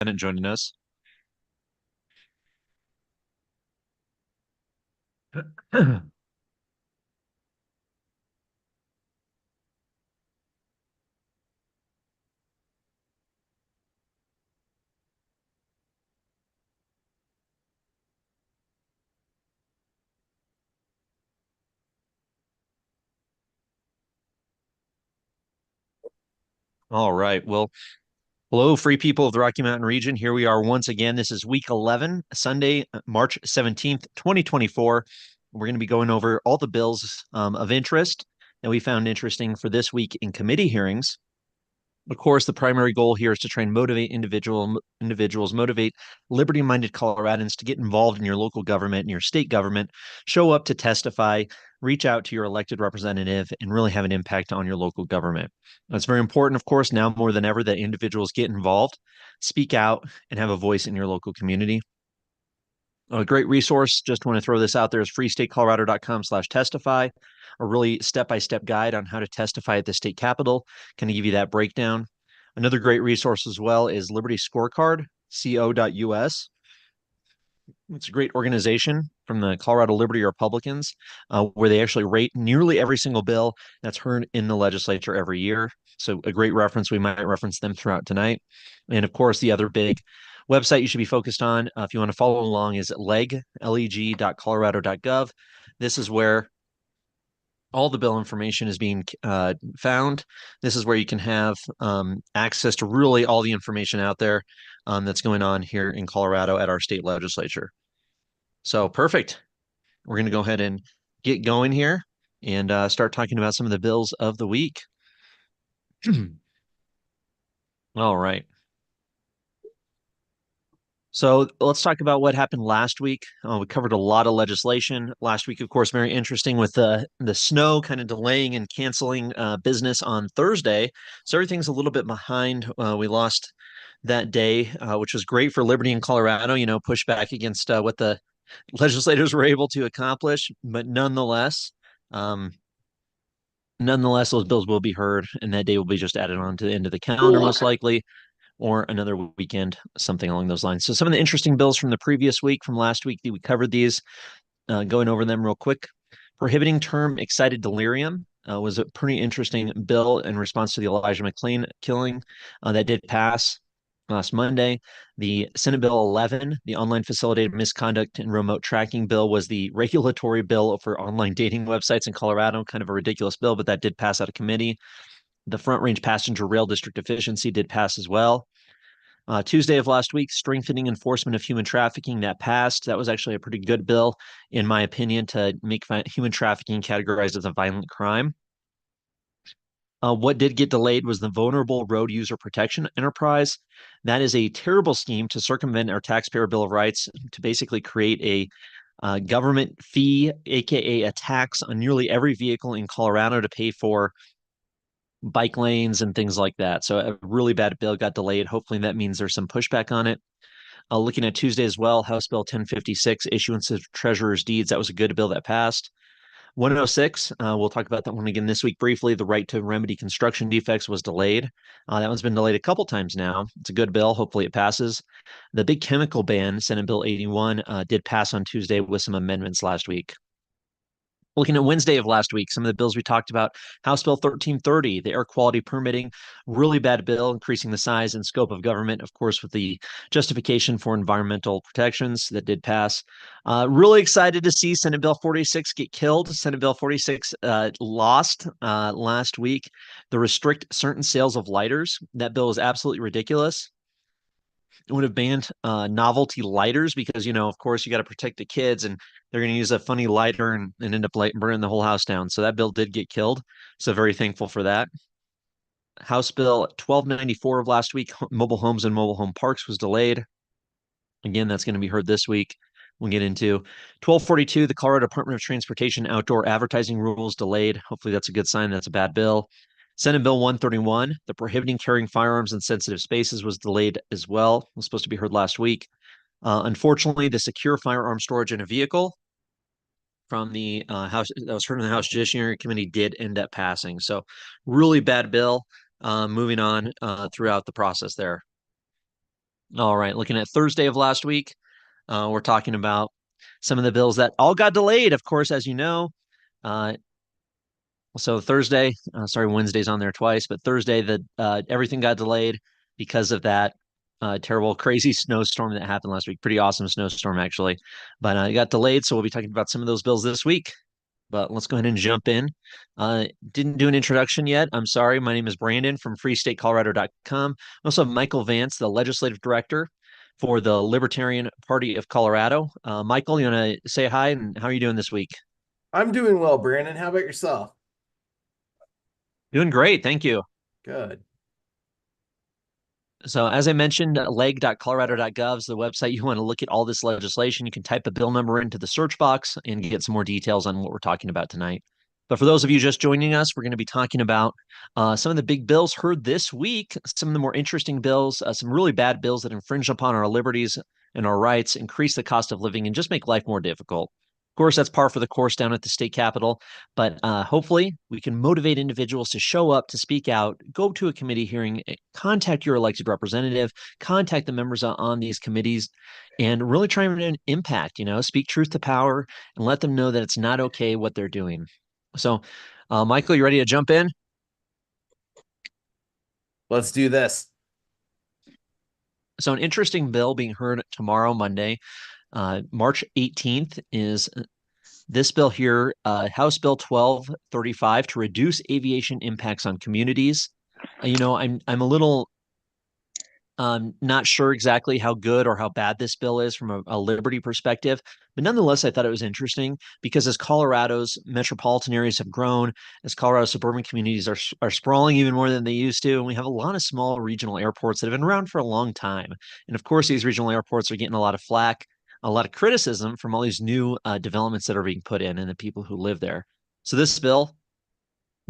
And joining us. All right. Well, hello, free people of the Rocky Mountain region. Here we are once again. This is week 11, Sunday, March 17th, 2024. We're going to be going over all the bills of interest that we found interesting for this week in committee hearings. Of course, the primary goal here is to try and motivate individuals, motivate liberty-minded Coloradans to get involved in your local government and your state government, show up to testify, reach out to your elected representative, and really have an impact on your local government. That's very important, of course, now more than ever that individuals get involved, speak out, and have a voice in your local community. A great resource, just want to throw this out there, is freestatecolorado.com/testify, a really step-by-step guide on how to testify at the state capitol. Can I give you that breakdown? Another great resource as well is Liberty Scorecard, co.us. It's a great organization from the Colorado Liberty Republicans, where they actually rate nearly every single bill that's heard in the legislature every year. So a great reference. We might reference them throughout tonight. And of course, the other big website you should be focused on, if you want to follow along, is leg.colorado.gov. This is where all the bill information is being found. This is where you can have access to really all the information out there that's going on here in Colorado at our state legislature. So perfect. We're going to go ahead and get going here and start talking about some of the bills of the week. All right. So let's talk about what happened last week. We covered a lot of legislation last week, of course, very interesting with the snow kind of delaying and canceling business on Thursday. So everything's a little bit behind. We lost that day, which was great for Liberty in Colorado, push back against what the legislators were able to accomplish. But um, nonetheless, those bills will be heard, and that day will be just added on to the end of the calendar, most likely, or another weekend, something along those lines. So some of the interesting bills from the previous week, from last week, we covered these, going over them real quick. Prohibiting term excited delirium was a pretty interesting bill in response to the Elijah McClain killing that did pass last Monday. The Senate Bill 11, the online facilitated misconduct and remote tracking bill, was the regulatory bill for online dating websites in Colorado. Kind of a ridiculous bill, but that did pass out of committee. The Front Range Passenger Rail District efficiency did pass as well. Tuesday of last week, strengthening enforcement of human trafficking, that passed. That was actually a pretty good bill, in my opinion, to make human trafficking categorized as a violent crime. What did get delayed was the Vulnerable Road User Protection Enterprise. That is a terrible scheme to circumvent our Taxpayer Bill of Rights, to basically create a government fee, aka a tax, on nearly every vehicle in Colorado to pay for bike lanes and things like that. So a really bad bill got delayed. Hopefully that means there's some pushback on it. Looking at Tuesday as well, House Bill 1056, issuance of treasurer's deeds. That was a good bill that passed. 106, we'll talk about that one again this week briefly. The right to remedy construction defects was delayed. That one's been delayed a couple times now. It's a good bill. Hopefully it passes. The big chemical ban, Senate Bill 81, did pass on Tuesday with some amendments last week. Looking at Wednesday of last week, some of the bills we talked about: House Bill 1330, the air quality permitting, really bad bill, increasing the size and scope of government, of course, with the justification for environmental protections that did pass. Really excited to see Senate Bill 46 get killed. Senate Bill 46 lost last week. The restrict certain sales of lighters. That bill is absolutely ridiculous. It would have banned novelty lighters because, of course, you got to protect the kids, and they're going to use a funny lighter and end up burning the whole house down. So that bill did get killed. So very thankful for that. House Bill 1294 of last week, mobile homes and mobile home parks, was delayed. Again, that's going to be heard this week. We'll get into 1242, the Colorado Department of Transportation outdoor advertising rules delayed. Hopefully that's a good sign. That's a bad bill. Senate Bill 131, the prohibiting carrying firearms in sensitive spaces, was delayed as well. It was supposed to be heard last week. Unfortunately, the secure firearm storage in a vehicle from the House that was heard in the House Judiciary Committee did end up passing. So really bad bill. Moving on throughout the process there. All right, looking at Thursday of last week, we're talking about some of the bills that all got delayed, of course, as you know. Uh, so Thursday, sorry, Wednesday's on there twice, but Thursday, everything got delayed because of that terrible, crazy snowstorm that happened last week. Pretty awesome snowstorm, actually, but it got delayed. So we'll be talking about some of those bills this week. But let's go ahead and jump in. Didn't do an introduction yet. I'm sorry. My name is Brandon from freestatecolorado.com. I also have Michael Vance, the legislative director for the Libertarian Party of Colorado. Michael, you want to say hi and how are you doing this week? I'm doing well, Brandon. How about yourself? Doing great. Thank you. Good. So, as I mentioned, leg.colorado.gov is the website. You want to look at all this legislation. You can type a bill number into the search box and get some more details on what we're talking about tonight. But for those of you just joining us, we're going to be talking about some of the big bills heard this week, some of the more interesting bills, some really bad bills that infringe upon our liberties and our rights, increase the cost of living, and just make life more difficult. Of course, that's par for the course down at the state capitol, but hopefully we can motivate individuals to show up, to speak out, go to a committee hearing, contact your elected representative, contact the members on these committees, and really try and impact, speak truth to power and let them know that it's not okay what they're doing. So, Michael, you ready to jump in? Let's do this. So, an interesting bill being heard tomorrow, Monday, March 18th, is this bill here, House Bill 1235, to reduce aviation impacts on communities. I'm a little not sure exactly how good or how bad this bill is from a liberty perspective, but nonetheless, I thought it was interesting because as Colorado's metropolitan areas have grown, as Colorado's suburban communities are sprawling even more than they used to, and we have a lot of small regional airports that have been around for a long time. And of course, these regional airports are getting a lot of flack, a lot of criticism from all these new developments that are being put in and the people who live there. So this bill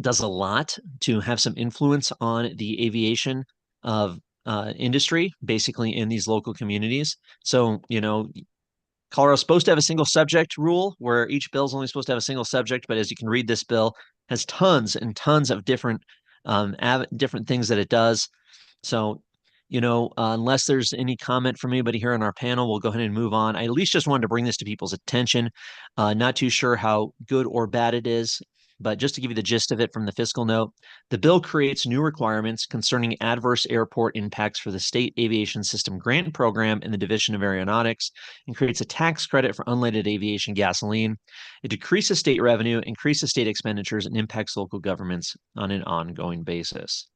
does a lot to have some influence on the aviation of industry, basically in these local communities. So, Colorado's supposed to have a single subject rule where each bill is only supposed to have a single subject, but as you can read, this bill has tons and tons of different things that it does. So, unless there's any comment from anybody here on our panel, we'll go ahead and move on. I at least just wanted to bring this to people's attention. Not too sure how good or bad it is, but just to give you the gist of it from the fiscal note, the bill creates new requirements concerning adverse airport impacts for the State Aviation System Grant Program in the Division of Aeronautics and creates a tax credit for unleaded aviation gasoline. It decreases state revenue, increases state expenditures, and impacts local governments on an ongoing basis.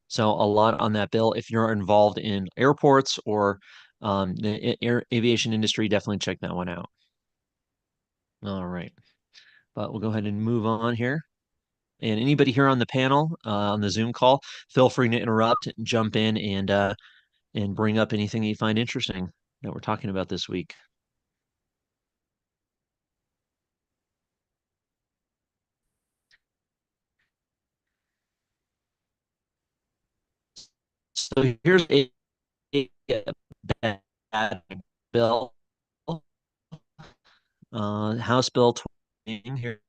So a lot on that bill. If you're involved in airports or the aviation industry, definitely check that one out. All right, but we'll go ahead and move on here. And anybody here on the panel, on the Zoom call, feel free to interrupt and jump in and bring up anything that you find interesting that we're talking about this week. So here's a bad bill, House Bill 20 here.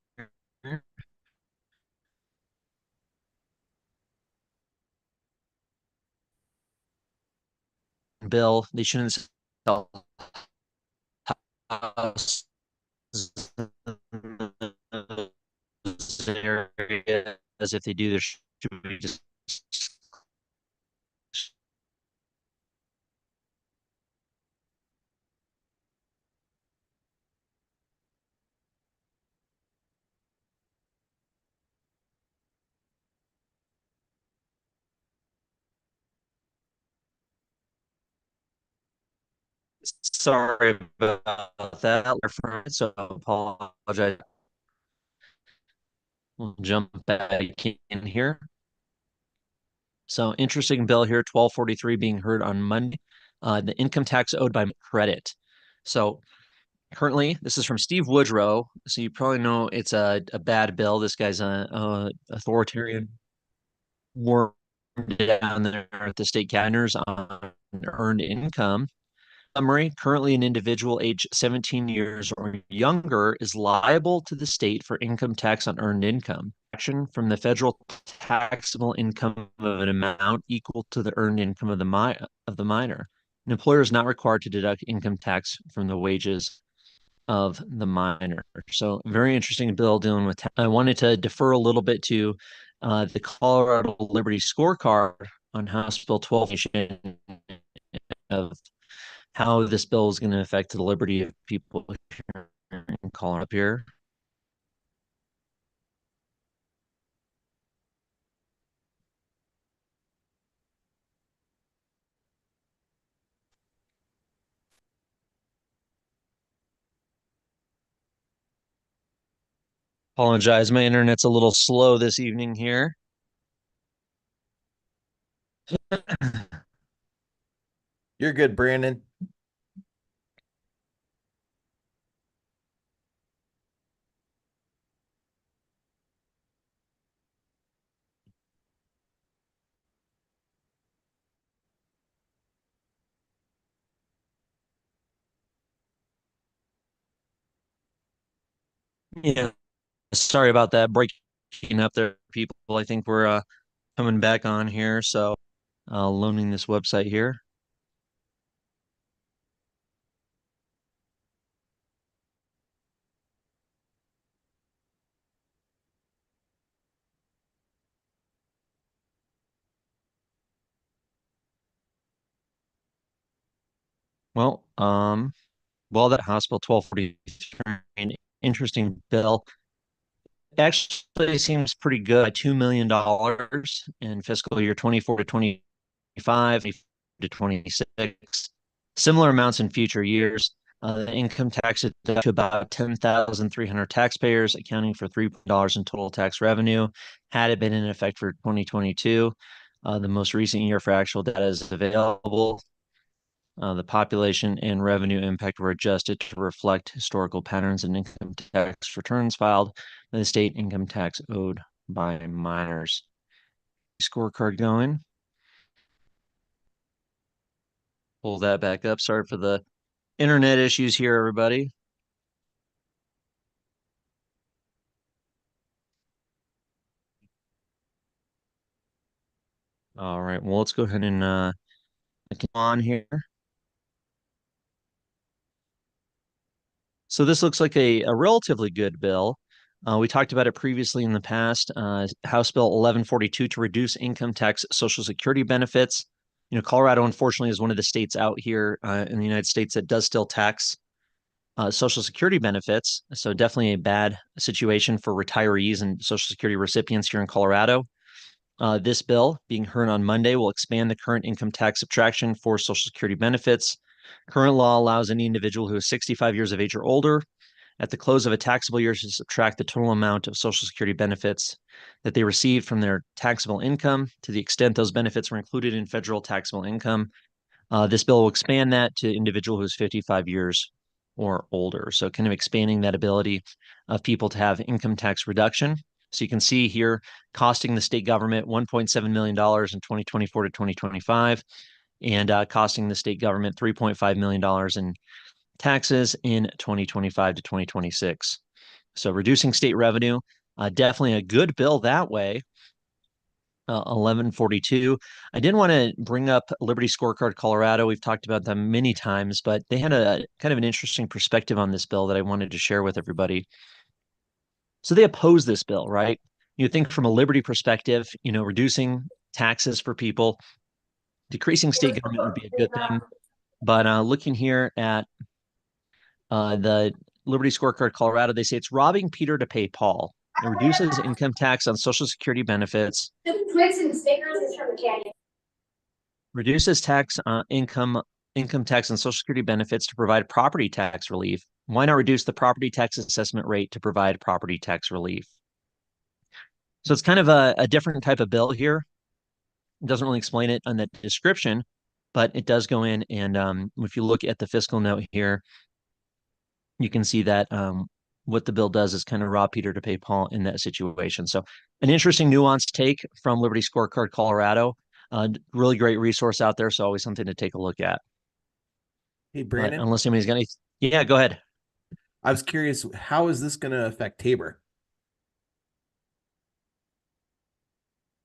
Bill, they shouldn't sell houses as if they do, there should be just sorry about that. So I apologize. We'll jump back in here. So interesting bill here, 1243 being heard on Monday. The income tax owed by credit. So currently, this is from Steve Woodrow. So you probably know it's a bad bill. This guy's a authoritarian war down there at the state cabiners on earned income. Summary, currently an individual age 17 years or younger is liable to the state for income tax on earned income. Action from the federal taxable income of an amount equal to the earned income of the minor. An employer is not required to deduct income tax from the wages of the minor. So very interesting bill dealing with. I wanted to defer a little bit to the Colorado Liberty Scorecard on House Bill 12 of how this bill is going to affect the liberty of people here in Colorado. Up here. Apologize, my internet's a little slow this evening here. You're good, Brandon. Yeah, sorry about that breaking up there, people. I think we're coming back on here, so loaning this website here. Well, that House Bill 1243, an interesting bill. Actually seems pretty good. $2 million in fiscal year 24 to 25 to 26. Similar amounts in future years. The income tax is up to about 10,300 taxpayers, accounting for $3 in total tax revenue. Had it been in effect for 2022, the most recent year for actual data is available. The population and revenue impact were adjusted to reflect historical patterns in income tax returns filed by the state income tax owed by minors. Scorecard going. Pull that back up. Sorry for the internet issues here, everybody. All right. Well, let's go ahead and come on here. So this looks like a relatively good bill. We talked about it previously in the past. House Bill 1142 to reduce income tax Social Security benefits. You know, Colorado, unfortunately, is one of the states out here in the United States that does still tax Social Security benefits. So definitely a bad situation for retirees and Social Security recipients here in Colorado. This bill, being heard on Monday, will expand the current income tax subtraction for Social Security benefits. Current law allows any individual who is 65 years of age or older at the close of a taxable year to subtract the total amount of Social Security benefits that they received from their taxable income to the extent those benefits were included in federal taxable income. This bill will expand that to individual who is 55 years or older. So kind of expanding that ability of people to have income tax reduction. So you can see here costing the state government $1.7 million in 2024 to 2025 and costing the state government $3.5 million in taxes in 2025 to 2026. So reducing state revenue, definitely a good bill that way. 1142. I did want to bring up Liberty Scorecard Colorado. We've talked about them many times, but they had a kind of an interesting perspective on this bill that I wanted to share with everybody. So they oppose this bill, right? You think from a liberty perspective, you know, reducing taxes for people, decreasing state government would be a good thing. But looking here at the Liberty Scorecard Colorado, they say it's robbing Peter to pay Paul. It reduces income tax on Social Security benefits, reduces tax income tax on Social Security benefits to provide property tax relief. Why not reduce the property tax assessment rate to provide property tax relief? So it's kind of a different type of bill here. It doesn't really explain it on the description, but it does go in. And if you look at the fiscal note here, you can see that what the bill does is kind of rob Peter to pay Paul in that situation. So an interesting nuanced take from Liberty Scorecard Colorado. Really great resource out there. So always something to take a look at. Hey, But Brandon, unless anybody's got any, yeah, go ahead. I was curious, how is this going to affect Tabor?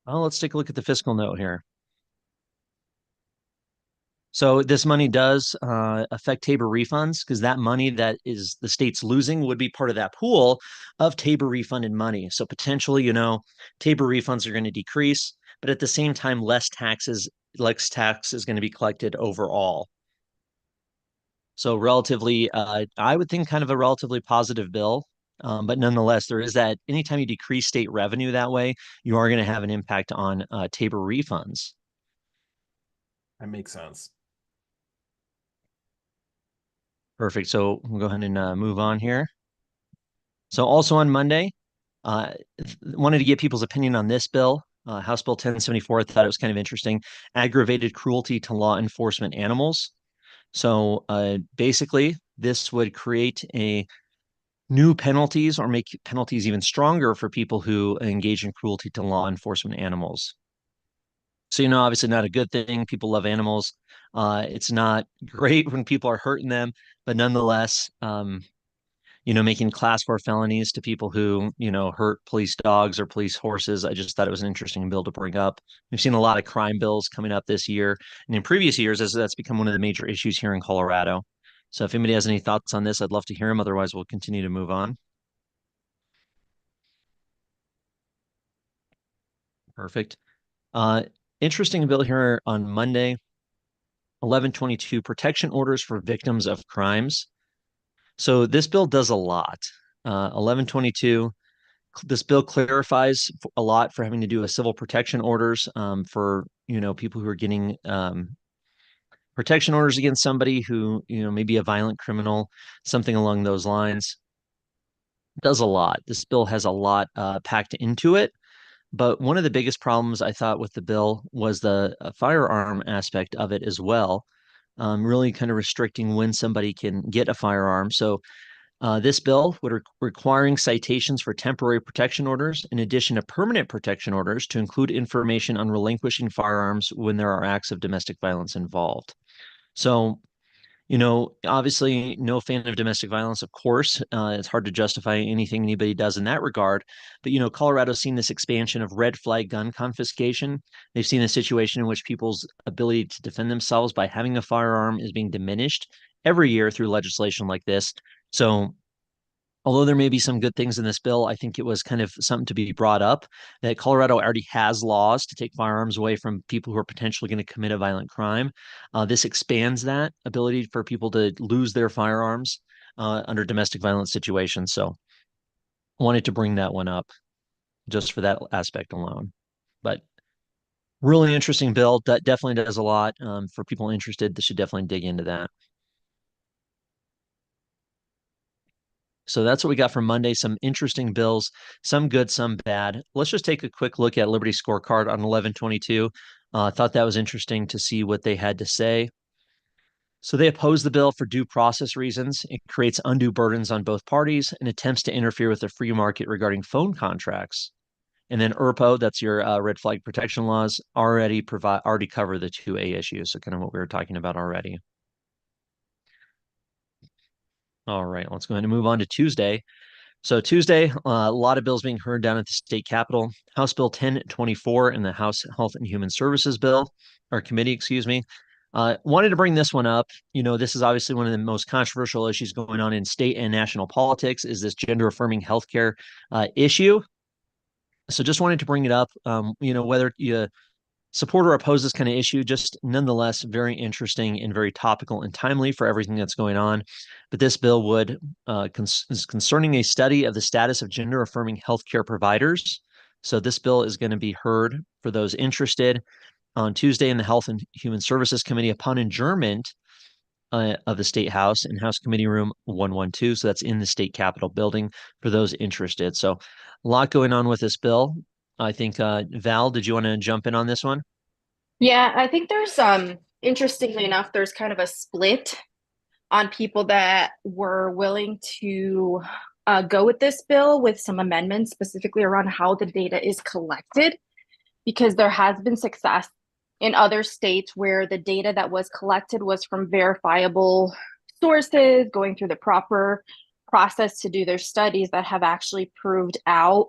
Well, let's take a look at the fiscal note here. So this money does affect Tabor refunds because that money that is the state's losing would be part of that pool of Tabor refunded money. So potentially, Tabor refunds are going to decrease, but at the same time, less tax is going to be collected overall. So relatively, I would think kind of a relatively positive bill. But nonetheless, there is that anytime you decrease state revenue that way, you are going to have an impact on Tabor refunds. That makes sense. Perfect. So we'll go ahead and move on here. So also on Monday, uh, wanted to get people's opinion on this bill, House Bill 1074. I thought it was kind of interesting. Aggravated cruelty to law enforcement animals. So basically, this would create a new penalties or make penalties even stronger for people who engage in cruelty to law enforcement animals. So, obviously not a good thing. People love animals. It's not great when people are hurting them, but nonetheless, making class 4 felonies to people who, hurt police dogs or police horses. I just thought it was an interesting bill to bring up. We've seen a lot of crime bills coming up this year and in previous years, as that's become one of the major issues here in Colorado. So if anybody has any thoughts on this, I'd love to hear them. Otherwise, we'll continue to move on. Perfect. Uh, Interesting bill here on Monday, 1122, protection orders for victims of crimes. So this bill does a lot. 1122, this bill clarifies a lot for having to do with civil protection orders for, people who are getting protection orders against somebody who, may be a violent criminal, something along those lines. Does a lot. This bill has a lot packed into it. But one of the biggest problems I thought with the bill was the firearm aspect of it as well, really kind of restricting when somebody can get a firearm. So this bill would requiring citations for temporary protection orders in addition to permanent protection orders to include information on relinquishing firearms when there are acts of domestic violence involved. So obviously, no fan of domestic violence, of course. It's hard to justify anything anybody does in that regard. But, Colorado's seen this expansion of red flag gun confiscation. They've seen a situation in which people's ability to defend themselves by having a firearm is being diminished every year through legislation like this. So, although there may be some good things in this bill, I think it was kind of something to be brought up that Colorado already has laws to take firearms away from people who are potentially going to commit a violent crime. This expands that ability for people to lose their firearms under domestic violence situations. So I wanted to bring that one up just for that aspect alone. But really interesting bill. That definitely does a lot for people interested. They should definitely dig into that. So that's what we got for Monday. Some interesting bills, some good, some bad. Let's just take a quick look at Liberty scorecard on 1122. I thought that was interesting to see what they had to say. So they oppose the bill for due process reasons. It creates undue burdens on both parties and attempts to interfere with the free market regarding phone contracts. And then ERPO, that's your red flag protection laws, already cover the 2A issues. So kind of what we were talking about already. All right, let's go ahead and move on to Tuesday. So Tuesday, a lot of bills being heard down at the state capitol. House Bill 1024 and the House Health and Human Services Bill, or committee, excuse me. Wanted to bring this one up. This is obviously one of the most controversial issues going on in state and national politics is this gender affirming healthcare issue. So just wanted to bring it up. Whether you support or oppose this kind of issue, just nonetheless very interesting and very topical and timely for everything that's going on. But this bill would is concerning a study of the status of gender affirming healthcare providers. So this bill is going to be heard for those interested on Tuesday in the Health and Human Services Committee upon adjournment of the State House in House Committee Room 112. So that's in the State Capitol building for those interested. So a lot going on with this bill. I think, Val, did you want to jump in on this one? Yeah, I think there's interestingly enough, there's kind of a split on people that were willing to go with this bill with some amendments, specifically around how the data is collected, because there has been success in other states where the data that was collected was from verifiable sources, going through the proper process to do their studies that have actually proved out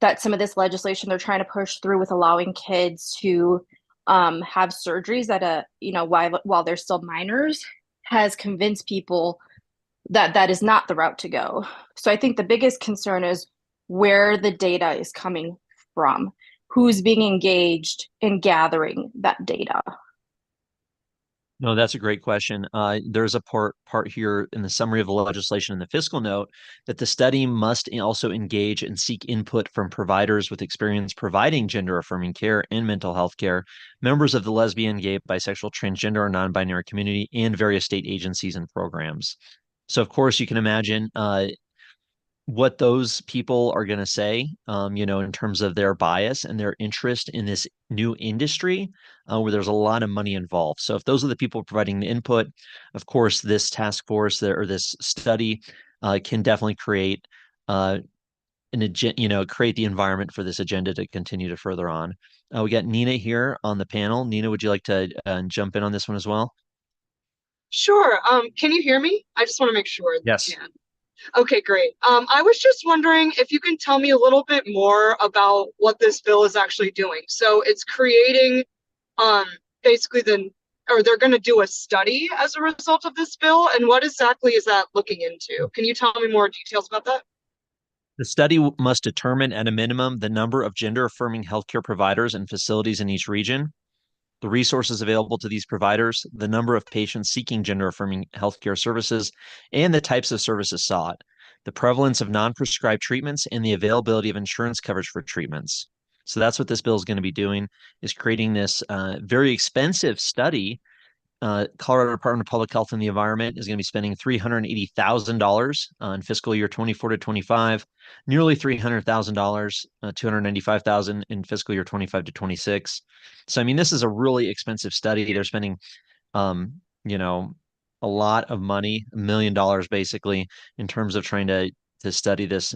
that some of this legislation they're trying to push through with allowing kids to have surgeries at a, while they're still minors, has convinced people that that is not the route to go. So I think the biggest concern is where the data is coming from, who's being engaged in gathering that data. No, that's a great question. There's a part here in the summary of the legislation in the fiscal note that the study must also engage and seek input from providers with experience providing gender affirming care and mental health care, members of the lesbian, gay, bisexual, transgender, or non-binary community, and various state agencies and programs. So, of course, you can imagine what those people are going to say, in terms of their bias and their interest in this new industry, where there's a lot of money involved. So if those are the people providing the input, of course, this task force or this study can definitely create an agenda, create the environment for this agenda to continue to further on. We got Nina here on the panel. Nina, would you like to jump in on this one as well? Sure. Can you hear me? I just want to make sure that Yes. you can. Okay, great. I was just wondering if you can tell me a little bit more about what this bill is actually doing. So it's creating basically they're going to do a study as a result of this bill, and what exactly is that looking into? Can you tell me more details about that? The study must determine at a minimum the number of gender affirming healthcare providers and facilities in each region, the resources available to these providers, the number of patients seeking gender affirming healthcare services, and the types of services sought, the prevalence of non prescribed treatments, and the availability of insurance coverage for treatments. So that's what this bill is going to be doing, is creating this very expensive study. Colorado Department of Public Health and the Environment is going to be spending $380,000 in fiscal year 24 to 25, nearly $300,000, $295,000 in fiscal year 25 to 26. So, I mean, this is a really expensive study. They're spending, um, you know, a lot of money, $1 million basically, in terms of trying to study this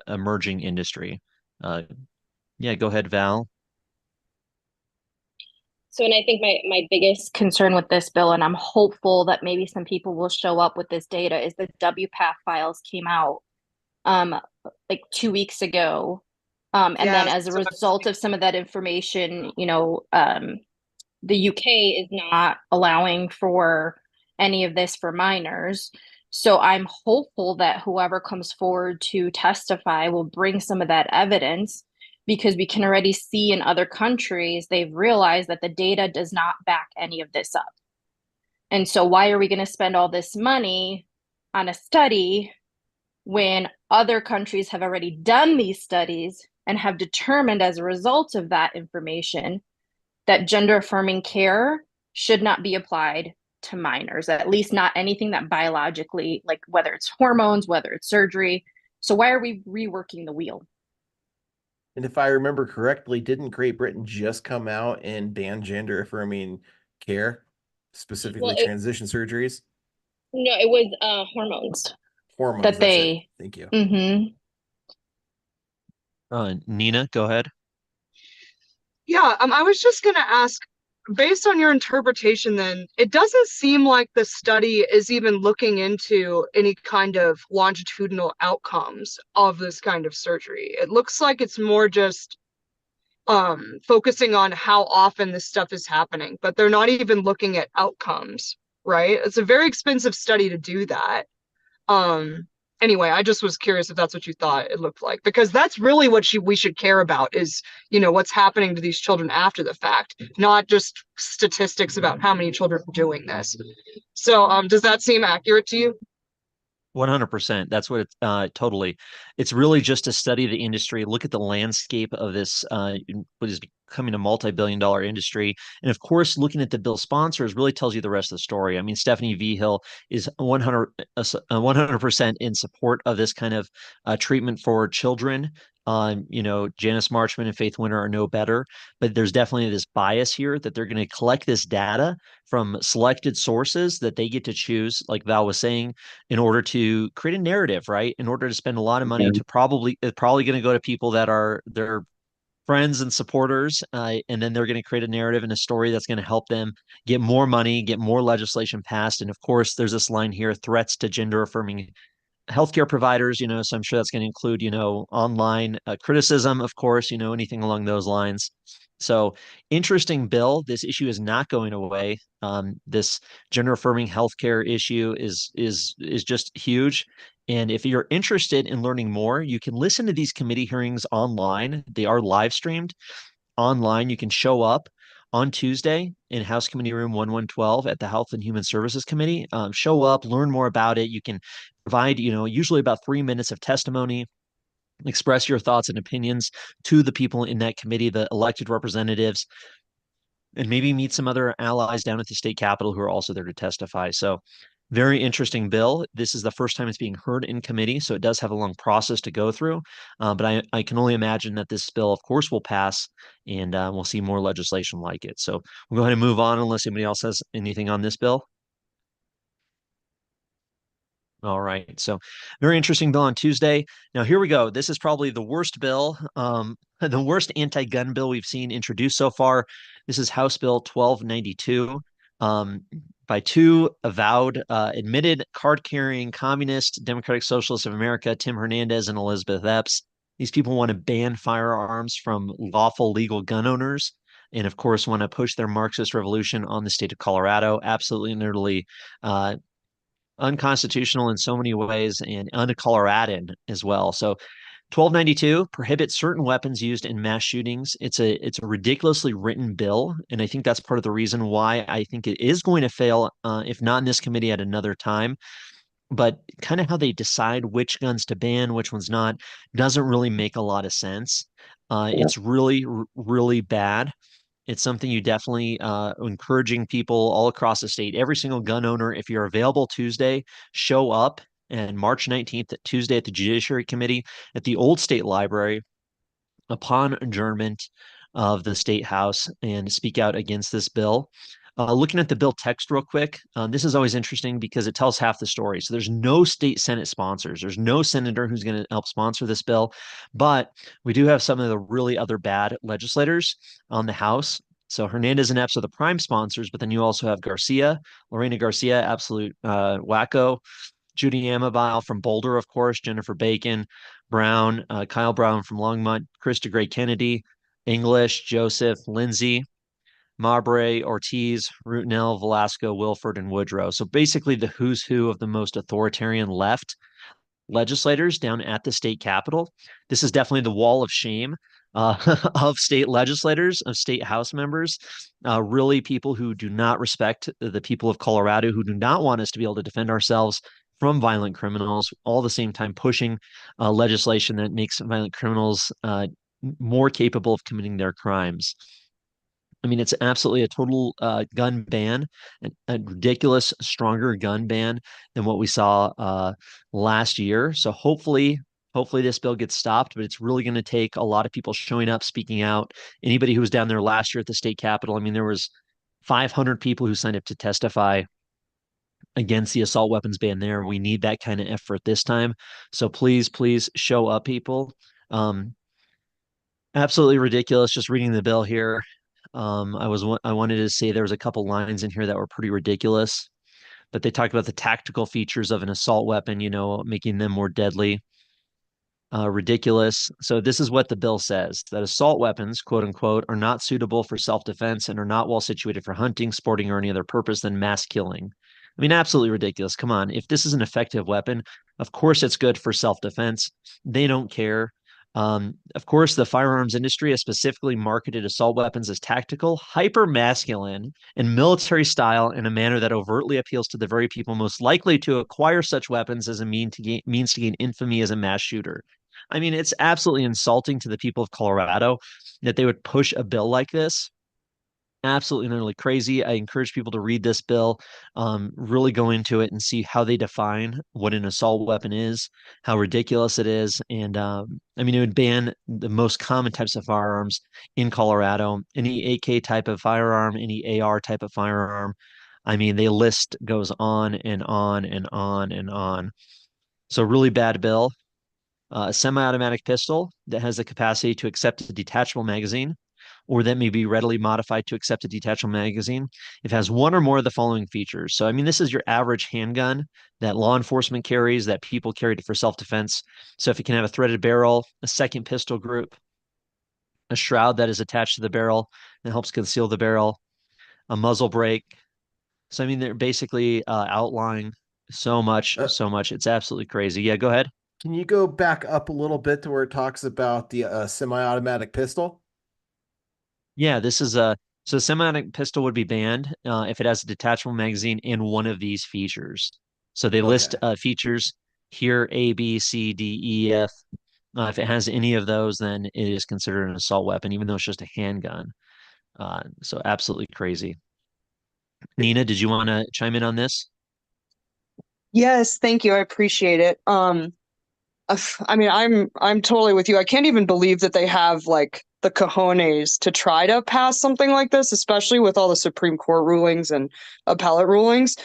emerging industry. Yeah, go ahead, Val. So, and I think my biggest concern with this bill, and I'm hopeful that maybe some people will show up with this data, is the WPATH files came out like 2 weeks ago. And then as a result of some of that information, the UK is not allowing for any of this for minors. So I'm hopeful that whoever comes forward to testify will bring some of that evidence, because we can already see in other countries, they've realized that the data does not back any of this up. And so why are we going to spend all this money on a study when other countries have already done these studies and have determined as a result of that information that gender affirming care should not be applied to minors, at least not anything that biologically, like whether it's hormones, whether it's surgery. So why are we reworking the wheel? And if I remember correctly, didn't Great Britain just come out and ban gender affirming care, specifically transition surgeries? No, it was hormones. Hormones. That they. Thank you. Mm-hmm. Nina, go ahead. Yeah, I was just going to ask, based on your interpretation, then it doesn't seem like the study is even looking into any kind of longitudinal outcomes of this kind of surgery. It looks like it's more just focusing on how often this stuff is happening, but they're not even looking at outcomes, right? It's a very expensive study to do that. Anyway, I just was curious if that's what you thought it looked like, because that's really what we should care about is, what's happening to these children after the fact, not just statistics about how many children are doing this. So, does that seem accurate to you? 100%. That's what it's totally. It's really just to study the industry, look at the landscape of this, what is becoming a multi-billion-dollar industry. And of course, looking at the bill sponsors really tells you the rest of the story. I mean, Stephanie Vigil is 100% in support of this kind of treatment for children. Janice Marchman and Faith Winter are no better, but there's definitely this bias here that they're going to collect this data from selected sources that they get to choose, like Val was saying, in order to create a narrative, right? In order to spend a lot of money to probably going to go to people that are their friends and supporters, and then they're going to create a narrative and a story that's going to help them get more money, get more legislation passed. And of course, there's this line here: threats to gender affirming healthcare providers, so I'm sure that's going to include, online criticism, of course, anything along those lines. So interesting bill. This issue is not going away. This gender affirming healthcare issue is just huge. And if you're interested in learning more, you can listen to these committee hearings online. They are live streamed online. You can show up on Tuesday in House Committee Room 1112 at the Health and Human Services Committee. Show up, learn more about it. You can provide, usually about 3 minutes of testimony, express your thoughts and opinions to the people in that committee, the elected representatives, and maybe meet some other allies down at the state capitol who are also there to testify. So very interesting bill. This is the first time it's being heard in committee, so it does have a long process to go through. But I can only imagine that this bill, of course, will pass, and we'll see more legislation like it. So we'll go ahead and move on unless anybody else has anything on this bill. All right. So very interesting bill on Tuesday. Now here we go. This is probably the worst bill, the worst anti-gun bill we've seen introduced so far. This is House Bill 1292, by two avowed, admitted card-carrying communist Democratic Socialists of America, Tim Hernandez and Elizabeth Epps. These people want to ban firearms from lawful legal gun owners, and of course want to push their Marxist revolution on the state of Colorado. Absolutely and utterly unconstitutional in so many ways and un-Coloradan as well. So 1292 prohibits certain weapons used in mass shootings. It's a ridiculously written bill, and I think that's part of the reason why I think it is going to fail, if not in this committee at another time. But kind of how they decide which guns to ban, which ones not, doesn't really make a lot of sense. It's really, really bad. It's something you definitely encouraging people all across the state. Every single gun owner, if you're available Tuesday, show up. And March 19th, Tuesday at the Judiciary Committee at the Old State Library upon adjournment of the State House and speak out against this bill. Looking at the bill text real quick, this is always interesting because it tells half the story. So there's no state Senate sponsors. There's no senator who's going to help sponsor this bill, but we do have some of the really other bad legislators on the House. So Hernandez and Epps are the prime sponsors, but then you also have Lorena Garcia, absolute wacko, Judy Amabile from Boulder, of course, Jennifer Bacon, Brown, Kyle Brown from Longmont, Krista Gray Kennedy, English, Joseph, Lindsay, Marbury, Ortiz, Rootnell, Velasco, Wilford, and Woodrow. So basically the who's who of the most authoritarian left legislators down at the state capitol. This is definitely the wall of shame of state legislators, of state House members, really people who do not respect the people of Colorado, who do not want us to be able to defend ourselves from violent criminals, all the same time pushing legislation that makes violent criminals more capable of committing their crimes. I mean, it's absolutely a total gun ban, a ridiculous, stronger gun ban than what we saw last year. So hopefully this bill gets stopped, but it's really going to take a lot of people showing up, speaking out. Anybody who was down there last year at the state capitol, I mean, there was 500 people who signed up to testify against the assault weapons ban there. We need that kind of effort this time. So please show up, people. Absolutely ridiculous. Just reading the bill here. I wanted to say there was a couple lines in here that were pretty ridiculous, but they talked about the tactical features of an assault weapon, making them more deadly. Ridiculous. So this is what the bill says, that assault weapons, quote unquote, are not suitable for self-defense and are not well situated for hunting, sporting, or any other purpose than mass killing. I mean, absolutely ridiculous. Come on. If this is an effective weapon, of course it's good for self-defense. They don't care. Of course, the firearms industry has specifically marketed assault weapons as tactical, hyper-masculine, and military style in a manner that overtly appeals to the very people most likely to acquire such weapons as a means to gain infamy as a mass shooter. I mean, it's absolutely insulting to the people of Colorado that they would push a bill like this. Absolutely utterly crazy. I encourage people to read this bill, really go into it and see how they define what an assault weapon is, how ridiculous it is. And I mean, it would ban the most common types of firearms in Colorado, any AK type of firearm, any AR type of firearm. I mean, the list goes on and on and on and on. So really bad bill. A semi-automatic pistol that has the capacity to accept a detachable magazine, or that may be readily modified to accept a detachable magazine. It has one or more of the following features. So, I mean, this is your average handgun that law enforcement carries, that people carry for self-defense. So if it can have a threaded barrel, a second pistol group, a shroud that is attached to the barrel and helps conceal the barrel, a muzzle brake. So I mean, they're basically outlying so much, Uh, so much. It's absolutely crazy. Yeah, go ahead. can you go back up a little bit to where it talks about the semi-automatic pistol? Yeah, this is a so semi-automatic pistol would be banned if it has a detachable magazine and one of these features. So they list Okay. features here: A, B, C, D, E, F. If it has any of those, then it is considered an assault weapon, even though it's just a handgun. So absolutely crazy. Nina, did you want to chime in on this? Yes, thank you. I appreciate it. I mean, I'm totally with you. I can't even believe that they have like the cojones to try to pass something like this, especially with all the Supreme Court rulings and appellate rulings.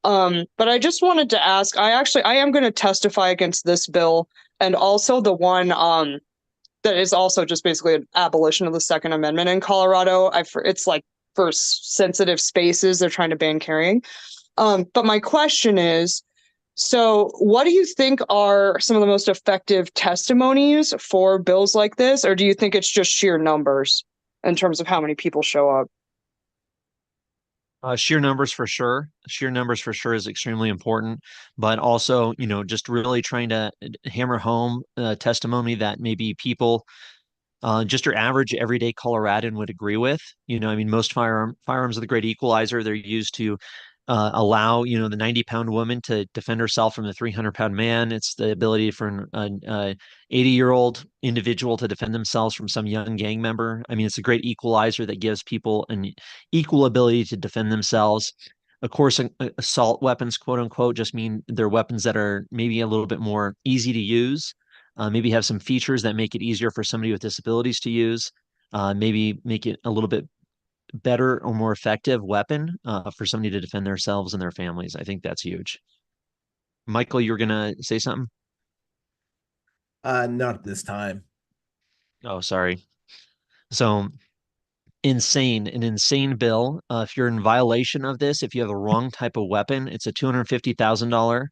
But I just wanted to ask, I am going to testify against this bill and also the one that is also just basically an abolition of the Second Amendment in Colorado. It's like for sensitive spaces they're trying to ban carrying. But my question is, so what do you think are some of the most effective testimonies for bills like this, or do you think it's just sheer numbers in terms of how many people show up? Sheer numbers for sure. Sheer numbers for sure is extremely important, but also, just really trying to hammer home testimony that maybe people just your average everyday Coloradan would agree with. I mean, most firearms are the great equalizer. They're used to allow, the 90-pound woman to defend herself from the 300-pound man. It's the ability for an 80-year-old individual to defend themselves from some young gang member. I mean, it's a great equalizer that gives people an equal ability to defend themselves. Of course, assault weapons, quote unquote, just mean they're weapons that are maybe a little bit more easy to use, maybe have some features that make it easier for somebody with disabilities to use, maybe make it a little bit better or more effective weapon for somebody to defend themselves and their families. I think that's huge. Michael, you're gonna say something? Not at this time. Oh, sorry. So an insane bill. If you're in violation of this, if you have the wrong type of weapon, it's a $250,000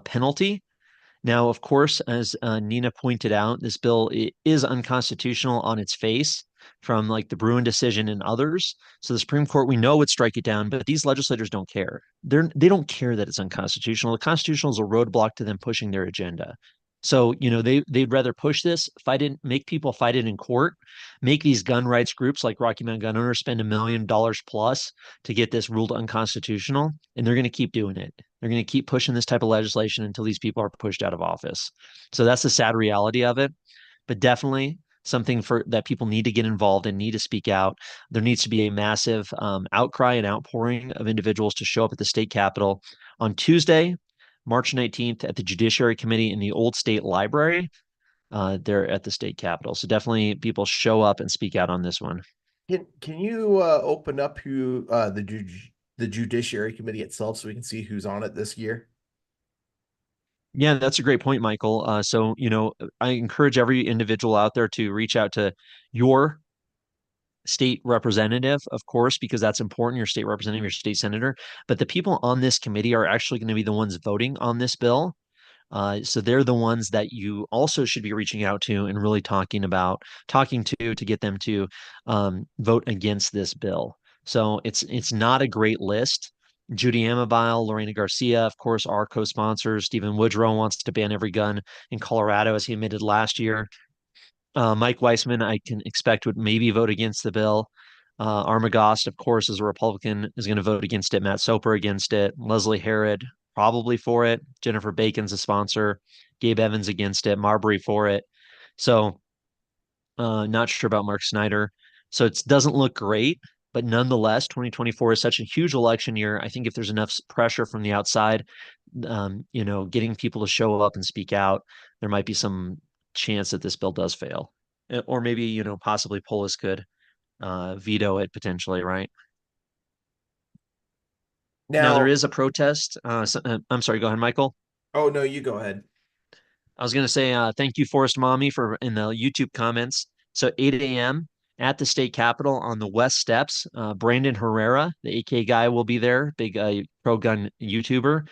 penalty. Now, of course, as Nina pointed out, this bill is unconstitutional on its face from like the Bruin decision and others. So the Supreme Court, we know, would strike it down, but these legislators don't care. They don't care that it's unconstitutional. The constitutional is a roadblock to them pushing their agenda. So, they'd rather push this, fight it, make people fight it in court, make these gun rights groups like Rocky Mountain Gun Owners spend $1 million plus to get this ruled unconstitutional, and they're going to keep doing it. They're going to keep pushing this type of legislation until these people are pushed out of office. So that's the sad reality of it. But definitely something for that people need to get involved and need to speak out. There needs to be a massive outcry and outpouring of individuals to show up at the state capitol on Tuesday, March 19th, at the Judiciary Committee in the Old State Library. There at the state capitol. So definitely people show up and speak out on this one. Can you open up who the Judiciary Committee itself so we can see who's on it this year? Yeah, that's a great point, Michael. So, I encourage every individual out there to reach out to your state representative, of course, because that's important, your state representative, your state senator. But the people on this committee are actually going to be the ones voting on this bill. So they're the ones that you also should be reaching out to and really talking to get them to vote against this bill. So it's not a great list. Judy Amabile, Lorena Garcia, of course, are co-sponsors. Stephen Woodrow wants to ban every gun in Colorado, as he admitted last year. Mike Weissman, I can expect, would maybe vote against the bill. Armagost, of course, as a Republican, is going to vote against it. Matt Soper against it. Leslie Herod probably for it. Jennifer Bacon's a sponsor. Gabe Evans against it. Marbury for it. So not sure about Mark Snyder. So it doesn't look great, but nonetheless, 2024 is such a huge election year. I think if there's enough pressure from the outside, getting people to show up and speak out, there might be some chance that this bill does fail. Or maybe, possibly Polis could veto it potentially, right? Now there Now, is a protest. I'm sorry, go ahead, Michael. oh no, you go ahead. I was going to say thank you, Forest Mommy, for in the YouTube comments. So 8 a.m. at the state capitol on the West Steps. Brandon Herrera, the AK guy, will be there. Big pro-gun YouTuber.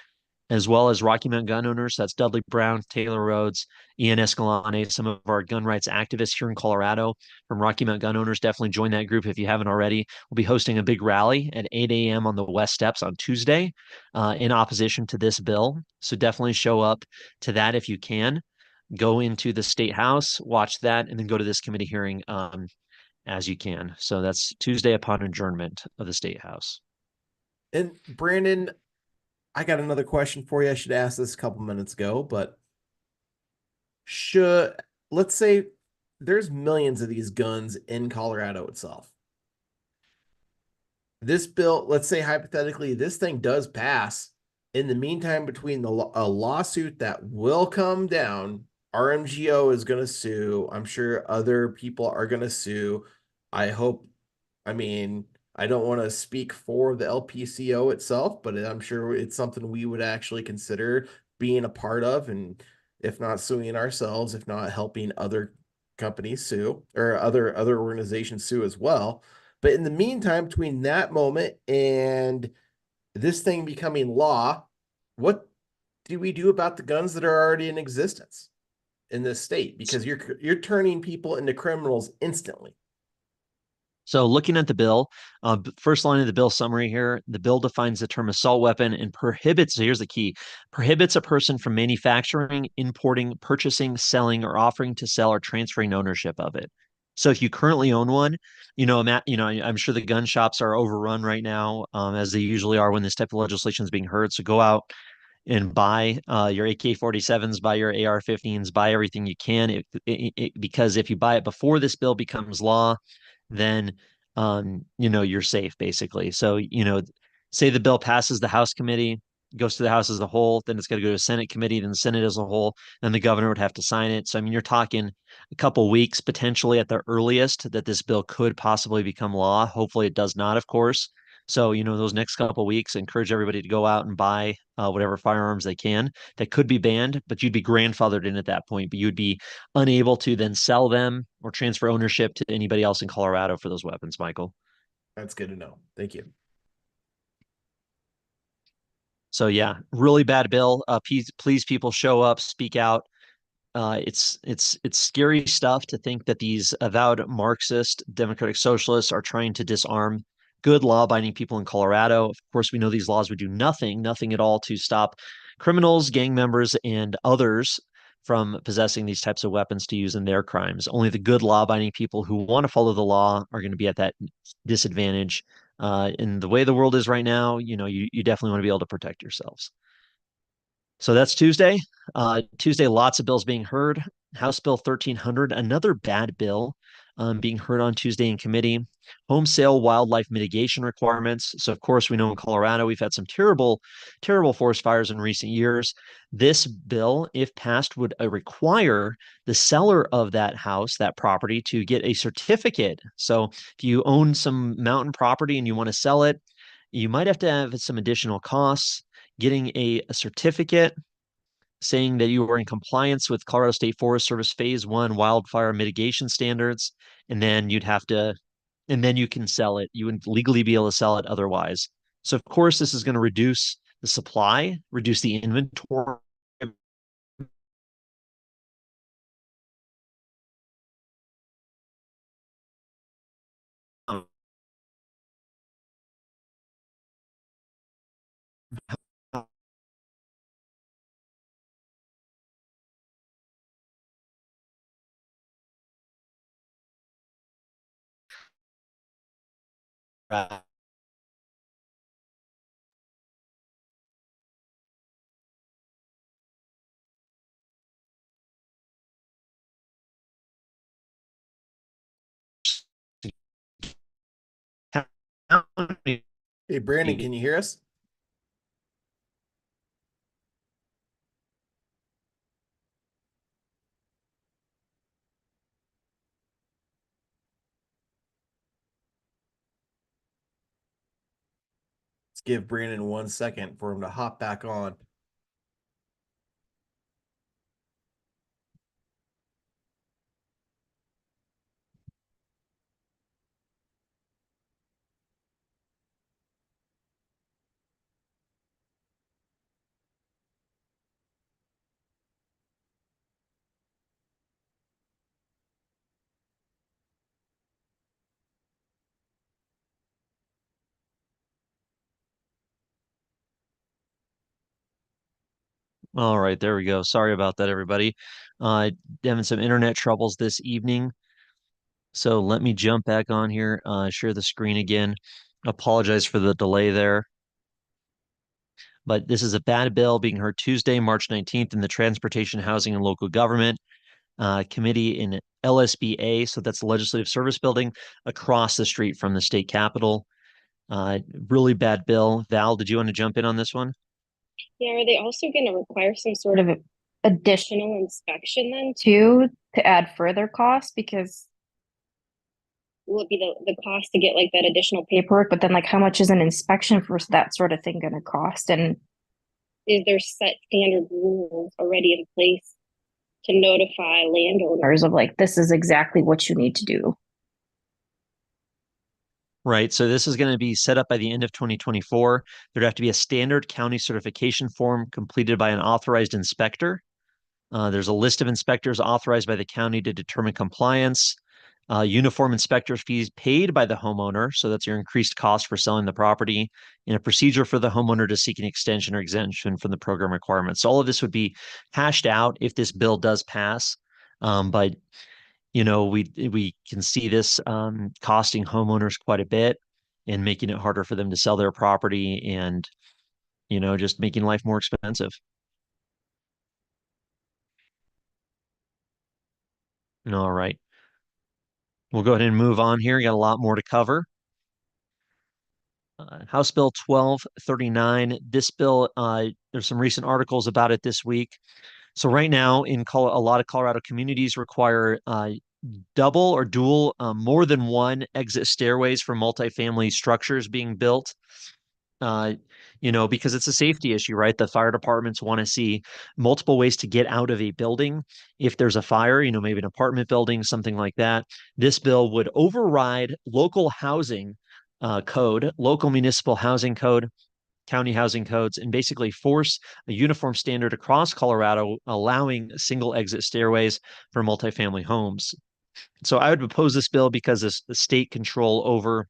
as well as Rocky Mountain gun owners. That's Dudley Brown, Taylor Rhodes, Ian Escalante, some of our gun rights activists here in Colorado from Rocky Mountain gun owners. Definitely join that group if you haven't already. We'll be hosting a big rally at 8 a.m. on the West Steps on Tuesday in opposition to this bill. So definitely show up to that if you can. Go into the State House, watch that, and then go to this committee hearing as you can. So that's Tuesday upon adjournment of the State House. And Brandon, I got another question for you. I should ask this a couple minutes ago, but let's say there's millions of these guns in Colorado itself. This bill, let's say hypothetically, this thing does pass. In the meantime, between a lawsuit that will come down, RMGO is going to sue. I'm sure other people are going to sue. I hope, I mean, I don't want to speak for the LPCO itself, but I'm sure it's something we would actually consider being a part of, and if not suing ourselves, if not helping other companies sue or other organizations sue as well. But in the meantime, between that moment and this thing becoming law, what do we do about the guns that are already in existence in this state? Because you're turning people into criminals instantly. So looking at the bill, first line of the bill summary here, the bill defines the term assault weapon and prohibits, so here's the key, prohibits a person from manufacturing, importing, purchasing, selling, or offering to sell or transferring ownership of it. So if you currently own one, I'm sure the gun shops are overrun right now, as they usually are when this type of legislation is being heard. So go out and buy your AK-47s, buy your AR-15s, buy everything you can. Because if you buy it before this bill becomes law, then you're safe basically. So, say the bill passes the House committee, goes to the House as a whole, then it's got to go to a Senate committee, then the Senate as a whole, then the governor would have to sign it. So, I mean, you're talking a couple weeks potentially at the earliest that this bill could possibly become law. Hopefully it does not, of course. So, those next couple weeks, encourage everybody to go out and buy whatever firearms they can that could be banned, but you'd be grandfathered in at that point, but you'd be unable to then sell them or transfer ownership to anybody else in Colorado for those weapons, Michael. That's good to know. Thank you. So yeah, really bad bill. Please, people, show up, speak out. It's scary stuff to think that these avowed Marxist, democratic socialists are trying to disarm good law-abiding people in Colorado. Of course, we know these laws would do nothing at all to stop criminals, gang members, and others from possessing these types of weapons to use in their crimes. Only the good law-abiding people who want to follow the law are going to be at that disadvantage. In the way the world is right now, you definitely want to be able to protect yourselves. So that's Tuesday. Tuesday, lots of bills being heard. House Bill 1300, another bad bill being heard on Tuesday in committee. Home sale wildlife mitigation requirements. So, of course, we know in Colorado we've had some terrible, terrible forest fires in recent years. This bill, if passed, would require the seller of that house, that property, to get a certificate. So, if you own some mountain property and you want to sell it, you might have to have some additional costs getting a certificate saying that you were in compliance with Colorado State Forest Service Phase 1 wildfire mitigation standards, and then you can sell it. You would legally be able to sell it otherwise. So of course, this is going to reduce the supply, reduce the inventory. Hey, Brandon, can you hear us? Let's give Brandon 1 second for him to hop back on. All right, there we go. Sorry about that, everybody. Having some internet troubles this evening. So let me jump back on here, share the screen again. Apologize for the delay there. But this is a bad bill being heard Tuesday, March 19th in the Transportation, Housing, and Local Government Committee in LSBA. So that's the Legislative Service Building across the street from the state capitol. Really bad bill. Val, did you want to jump in on this one? Yeah, are they also going to require some sort of additional inspection then too to add further costs? Because will it be the cost to get like that additional paperwork, but then like how much is an inspection for that sort of thing going to cost? And is there set standard rules already in place to notify landowners of like this is exactly what you need to do? Right. So this is going to be set up by the end of 2024. There'd have to be a standard county certification form completed by an authorized inspector. There's a list of inspectors authorized by the county to determine compliance. Uniform inspector fees paid by the homeowner. So that's your increased cost for selling the property, and a procedure for the homeowner to seek an extension or exemption from the program requirements. So all of this would be hashed out if this bill does pass. But we can see this costing homeowners quite a bit and making it harder for them to sell their property and, just making life more expensive. All right. We'll go ahead and move on here. We got a lot more to cover. House Bill 1239. This bill, there's some recent articles about it this week. So right now, a lot of Colorado communities require double or dual, more than one exit stairways for multifamily structures being built. uh, because it's a safety issue, right? The fire departments want to see multiple ways to get out of a building if there's a fire, maybe an apartment building, something like that. This bill would override local housing code, local municipal housing code, county housing codes, and basically force a uniform standard across Colorado, allowing single exit stairways for multifamily homes. So I would oppose this bill because the state control over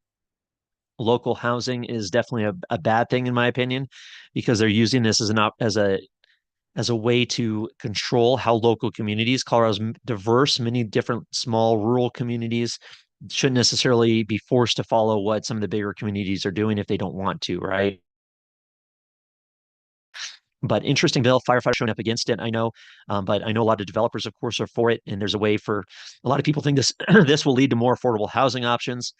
local housing is definitely a bad thing in my opinion, because they're using this as a way to control how local communities, Colorado's diverse, many different small rural communities, shouldn't necessarily be forced to follow what some of the bigger communities are doing if they don't want to, right? But interesting bill, firefighters showing up against it, I know. But I know a lot of developers, of course, are for it. And there's a way for a lot of people think this this will lead to more affordable housing options,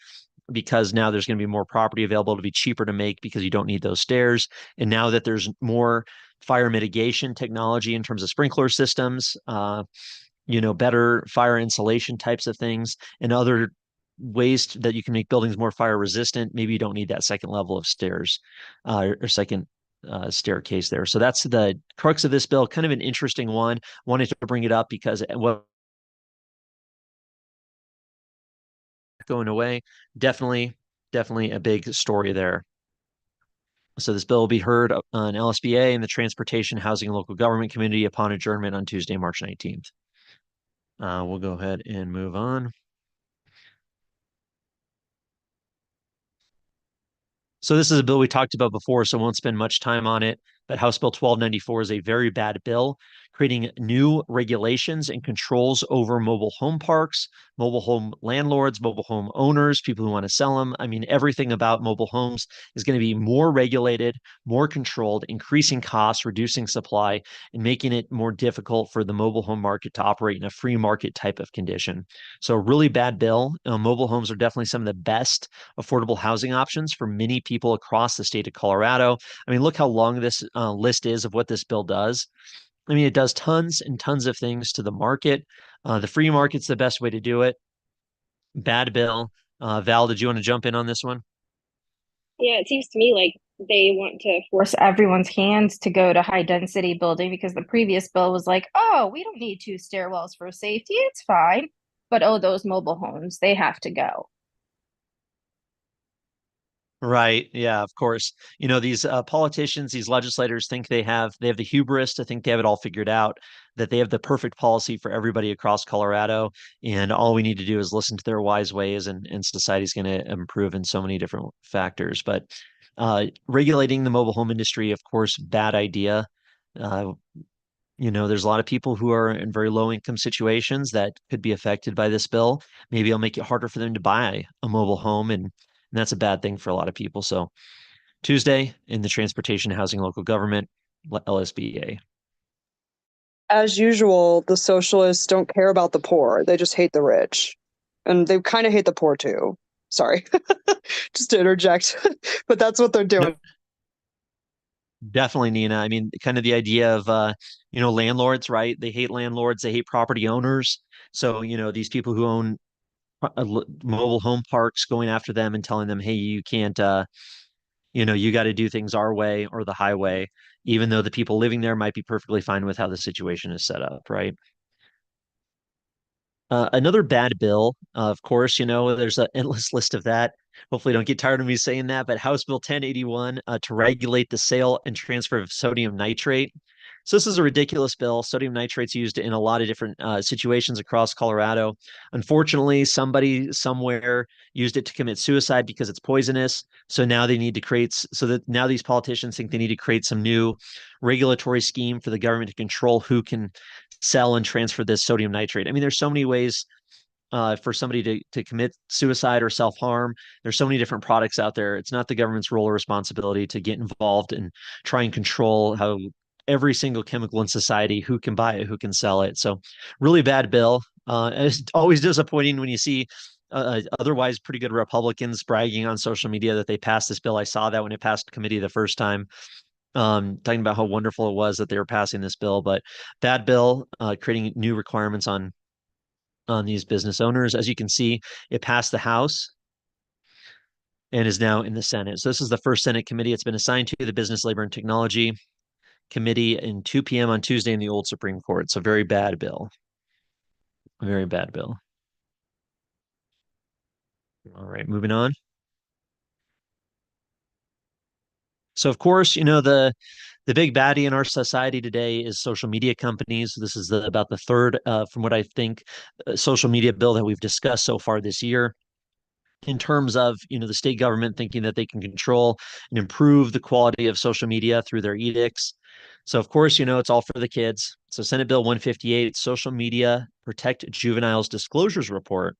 because now there's going to be more property available to be cheaper to make because you don't need those stairs. And now that there's more fire mitigation technology in terms of sprinkler systems, better fire insulation types of things, and other ways that you can make buildings more fire resistant, maybe you don't need that second level of stairs or second staircase there. So that's the crux of this bill. Kind of an interesting one. Wanted to bring it up because going away, definitely a big story there. So this bill will be heard on LSBA and the Transportation, Housing, and Local Government Committee upon adjournment on Tuesday, March 19th. We'll go ahead and move on. So this is a bill we talked about before, so I won't spend much time on it. But House Bill 1294 is a very bad bill, creating new regulations and controls over mobile home parks, mobile home landlords, mobile home owners, people who want to sell them. I mean, everything about mobile homes is going to be more regulated, more controlled, increasing costs, reducing supply, and making it more difficult for the mobile home market to operate in a free market type of condition. So a really bad bill. Mobile homes are definitely some of the best affordable housing options for many people across the state of Colorado. I mean, look how long this list is of what this bill does. I mean, it does tons and tons of things to the market. The free market's the best way to do it. Bad bill. Val, did you want to jump in on this one? Yeah, it seems to me like they want to force everyone's hands to go to high density building because the previous bill was like, oh, we don't need two stairwells for safety. It's fine. But oh, those mobile homes, they have to go. Right. Yeah, of course. These politicians, these legislators think they have the hubris to think they have it all figured out, that they have the perfect policy for everybody across Colorado, and all we need to do is listen to their wise ways, and society's going to improve in so many different factors. But regulating the mobile home industry, of course, bad idea. Uh, there's a lot of people who are in very low income situations that could be affected by this bill. Maybe it'll make it harder for them to buy a mobile home, and that's a bad thing for a lot of people. So Tuesday in the Transportation Housing Local Government, LSBA. As usual, the socialists don't care about the poor. They just hate the rich. And they kind of hate the poor too. Sorry, just to interject. But that's what they're doing. Definitely, Nina. I mean, kind of the idea of landlords, right? They hate landlords, they hate property owners. So, these people who own mobile home parks going after them and telling them, hey, you can't you got to do things our way or the highway, even though the people living there might be perfectly fine with how the situation is set up, right? Another bad bill, of course, there's an endless list of that. Hopefully, don't get tired of me saying that, but House Bill 1081 to regulate the sale and transfer of sodium nitrate. So this is a ridiculous bill. Sodium nitrate's used in a lot of different situations across Colorado. Unfortunately, somebody somewhere used it to commit suicide because it's poisonous. So now they need to create, so that now these politicians think they need to create some new regulatory scheme for the government to control who can sell and transfer this sodium nitrate. I mean, there's so many ways for somebody to commit suicide or self-harm. There's so many different products out there. It's not the government's role or responsibility to get involved and try and control how every single chemical in society, who can buy it, who can sell it. So really bad bill. It's always disappointing when you see otherwise pretty good Republicans bragging on social media that they passed this bill. I saw that when it passed committee the first time, talking about how wonderful it was that they were passing this bill. But bad bill, creating new requirements on these business owners. As you can see, it passed the House and is now in the Senate. So this is the first Senate committee it's been assigned to, the Business, Labor, and Technology Committee, in 2 p.m. on Tuesday in the old Supreme Court. So very bad bill. Very bad bill. All right, moving on. So of course, the big baddie in our society today is social media companies. This is about the third, from what I think, social media bill that we've discussed so far this year, in terms of the state government thinking that they can control and improve the quality of social media through their edicts. So of course, it's all for the kids. So Senate Bill 158, Social Media Protect Juveniles Disclosures Report.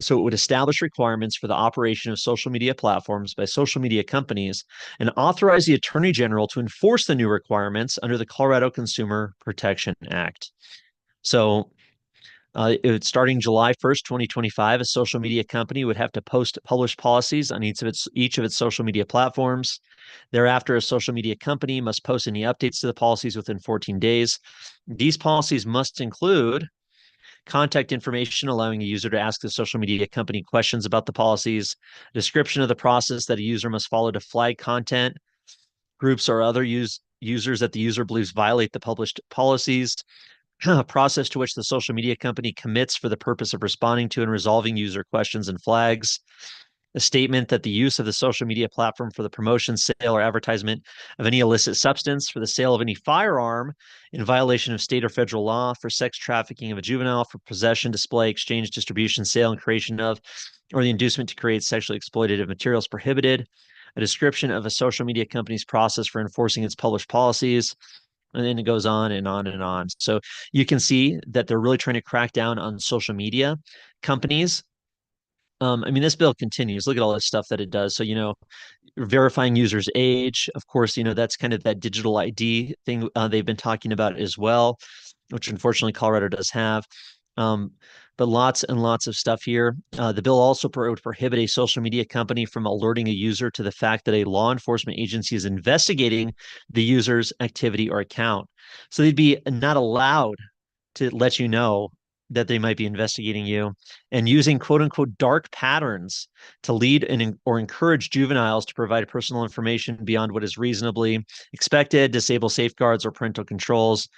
So it would establish requirements for the operation of social media platforms by social media companies and authorize the Attorney General to enforce the new requirements under the Colorado Consumer Protection Act. So starting July 1st, 2025, a social media company would have to publish policies on each of its social media platforms. Thereafter, a social media company must post any updates to the policies within 14 days. These policies must include contact information allowing a user to ask the social media company questions about the policies, description of the process that a user must follow to flag content, groups or other users that the user believes violate the published policies, a process to which the social media company commits for the purpose of responding to and resolving user questions and flags, a statement that the use of the social media platform for the promotion, sale, or advertisement of any illicit substance, for the sale of any firearm in violation of state or federal law, for sex trafficking of a juvenile, for possession, display, exchange, distribution, sale, and creation of, or the inducement to create sexually exploitative materials prohibited, a description of a social media company's process for enforcing its published policies, and then it goes on and on and on. So you can see that they're really trying to crack down on social media companies. I mean, this bill continues. Look at all this stuff that it does. So, verifying users' age, of course, that's kind of that digital ID thing they've been talking about as well, which unfortunately Colorado does have. But lots and lots of stuff here. The bill also would prohibit a social media company from alerting a user to the fact that a law enforcement agency is investigating the user's activity or account. So they'd be not allowed to let you know that they might be investigating you, and using quote unquote dark patterns to lead or encourage juveniles to provide personal information beyond what is reasonably expected, disable safeguards or parental controls.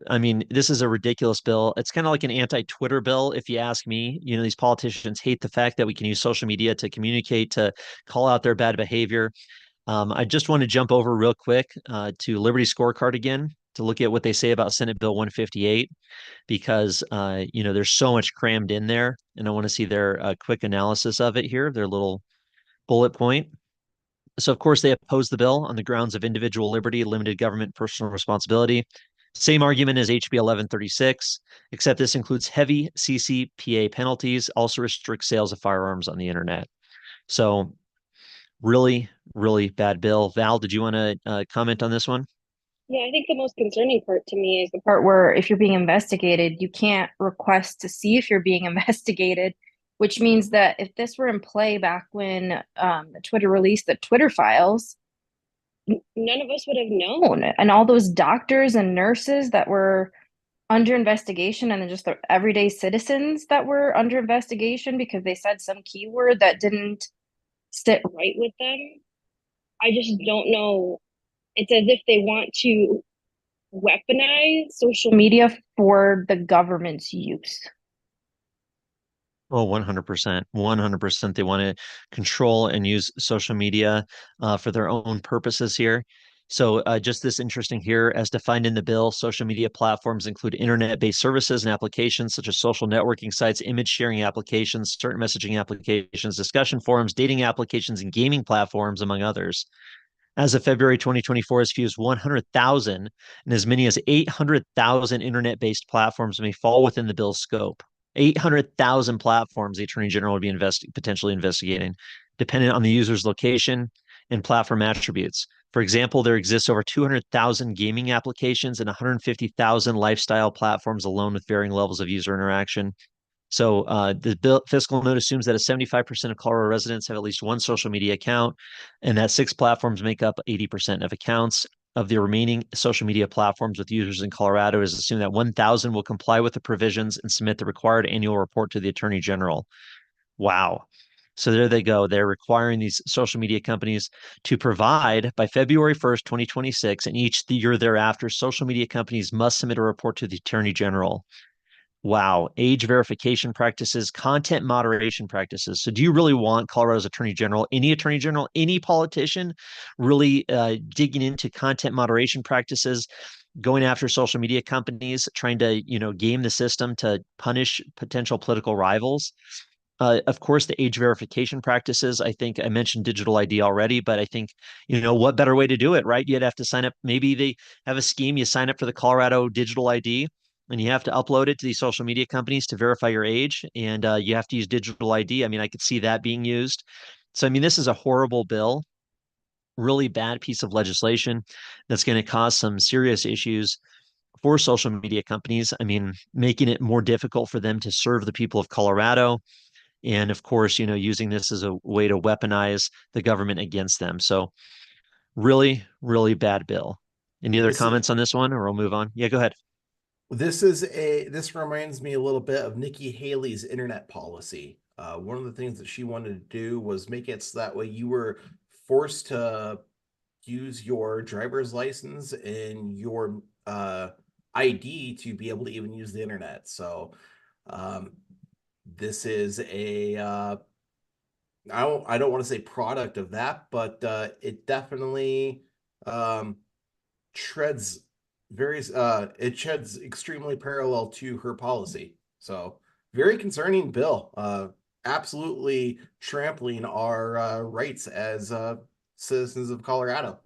I mean, this is a ridiculous bill. It's kind of like an anti-Twitter bill, if you ask me. These politicians hate the fact that we can use social media to communicate, to call out their bad behavior. I just want to jump over real quick to Liberty Scorecard again to look at what they say about Senate Bill 158, because there's so much crammed in there, and I want to see their quick analysis of it here, their little bullet point. So, of course, they opposed the bill on the grounds of individual liberty, limited government, personal responsibility. Same argument as HB 1136, except this includes heavy CCPA penalties, also restricts sales of firearms on the internet. So, really, really bad bill. Val, did you want to comment on this one? Yeah, I think the most concerning part to me is the part where if you're being investigated, you can't request to see if you're being investigated, which means that if this were in play back when Twitter released the Twitter files, none of us would have known. And all those doctors and nurses that were under investigation, and then just the everyday citizens that were under investigation because they said some keyword that didn't sit right with them. I just don't know. It's as if they want to weaponize social media for the government's use. Oh, 100%. 100%. They want to control and use social media for their own purposes here. So, just this interesting here, as defined in the bill, social media platforms include internet-based services and applications such as social networking sites, image sharing applications, certain messaging applications, discussion forums, dating applications, and gaming platforms, among others. As of February 2024, as few as 100,000 and as many as 800,000 internet-based platforms may fall within the bill's scope. 800,000 platforms the Attorney General would be potentially investigating, dependent on the user's location and platform attributes. For example, there exists over 200,000 gaming applications and 150,000 lifestyle platforms alone with varying levels of user interaction. So the fiscal note assumes that 75% of Colorado residents have at least one social media account, and that 6 platforms make up 80% of accounts. Of the remaining social media platforms with users in Colorado, is assumed that 1,000 will comply with the provisions and submit the required annual report to the Attorney General. Wow. So there they go. They're requiring these social media companies to provide by February 1st, 2026, and each year thereafter, social media companies must submit a report to the Attorney General. Wow. Age verification practices, content moderation practices. So, do you really want Colorado's attorney general, any politician really digging into content moderation practices, going after social media companies, trying to, game the system to punish potential political rivals? Of course, the age verification practices. I think I mentioned digital ID already, but I think, what better way to do it, right? You'd have to sign up. Maybe they have a scheme. You sign up for the Colorado digital ID and you have to upload it to these social media companies to verify your age. And you have to use digital ID. I mean, I could see that being used. So, I mean, this is a horrible bill, really bad piece of legislation that's going to cause some serious issues for social media companies. I mean, making it more difficult for them to serve the people of Colorado, and of course, using this as a way to weaponize the government against them. So really, really bad bill. Any other This is, comments on this one, or we'll move on? Yeah, go ahead. this reminds me a little bit of Nikki Haley's internet policy. One of the things that she wanted to do was make it so that way you were forced to use your driver's license and your ID to be able to even use the internet. So this is a I don't want to say product of that, but it definitely treads it treads extremely parallel to her policy. So very concerning bill. Absolutely trampling our rights as citizens of Colorado.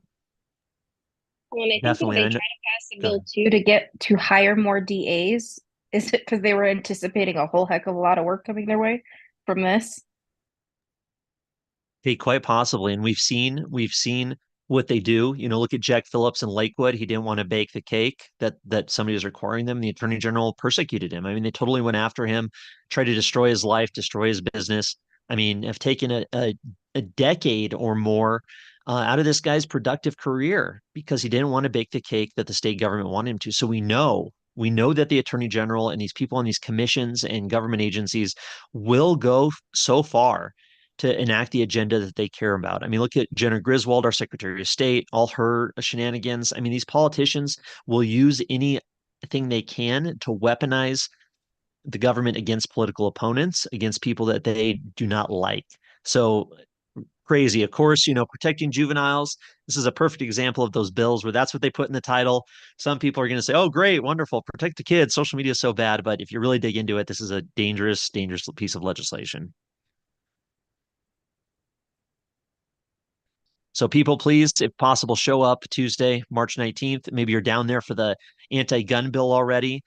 Well, and I think when Definitely. they And try to pass the go bill ahead. too to get to hire more DAs, is it because they were anticipating a whole heck of a lot of work coming their way from this? Hey, quite possibly. And we've seen what they do. Look at Jack Phillips in Lakewood. He didn't want to bake the cake that somebody was requiring them. The attorney general persecuted him. I mean, they totally went after him, tried to destroy his life, destroy his business. I mean, have taken a decade or more out of this guy's productive career because he didn't want to bake the cake that the state government wanted him to. So we know that the attorney general and these people on these commissions and government agencies will go so far to enact the agenda that they care about. I mean, look at Jenna Griswold, our Secretary of State, all her shenanigans. I mean, these politicians will use anything they can to weaponize the government against political opponents, against people that they do not like. So crazy. Of course, protecting juveniles. This is a perfect example of those bills where that's what they put in the title. Some people are going to say, oh, great, wonderful, protect the kids. Social media is so bad. But if you really dig into it, this is a dangerous, dangerous piece of legislation. So people, please, if possible, show up Tuesday, March 19th. Maybe you're down there for the anti-gun bill already.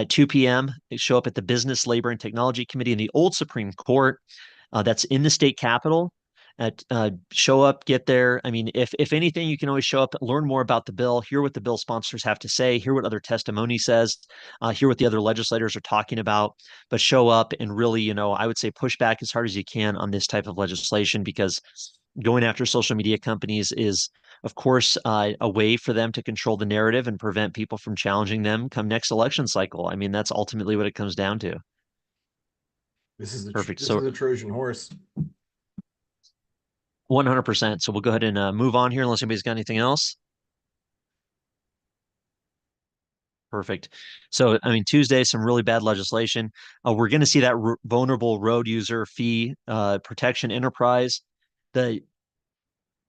2 p.m. Show up at the Business, Labor, and Technology Committee in the old Supreme Court. That's in the state capitol. Show up, get there. I mean, if anything, you can always show up, learn more about the bill, hear what the bill sponsors have to say, hear what other testimony says, hear what the other legislators are talking about. But show up and really, I would say push back as hard as you can on this type of legislation, because going after social media companies is, of course, a way for them to control the narrative and prevent people from challenging them come next election cycle. I mean, that's ultimately what it comes down to. This is Perfect. This So is a Trojan horse. 100%. So we'll go ahead and move on here unless anybody's got anything else. Perfect. So, I mean, Tuesday, some really bad legislation. We're going to see that vulnerable road user fee protection enterprise. The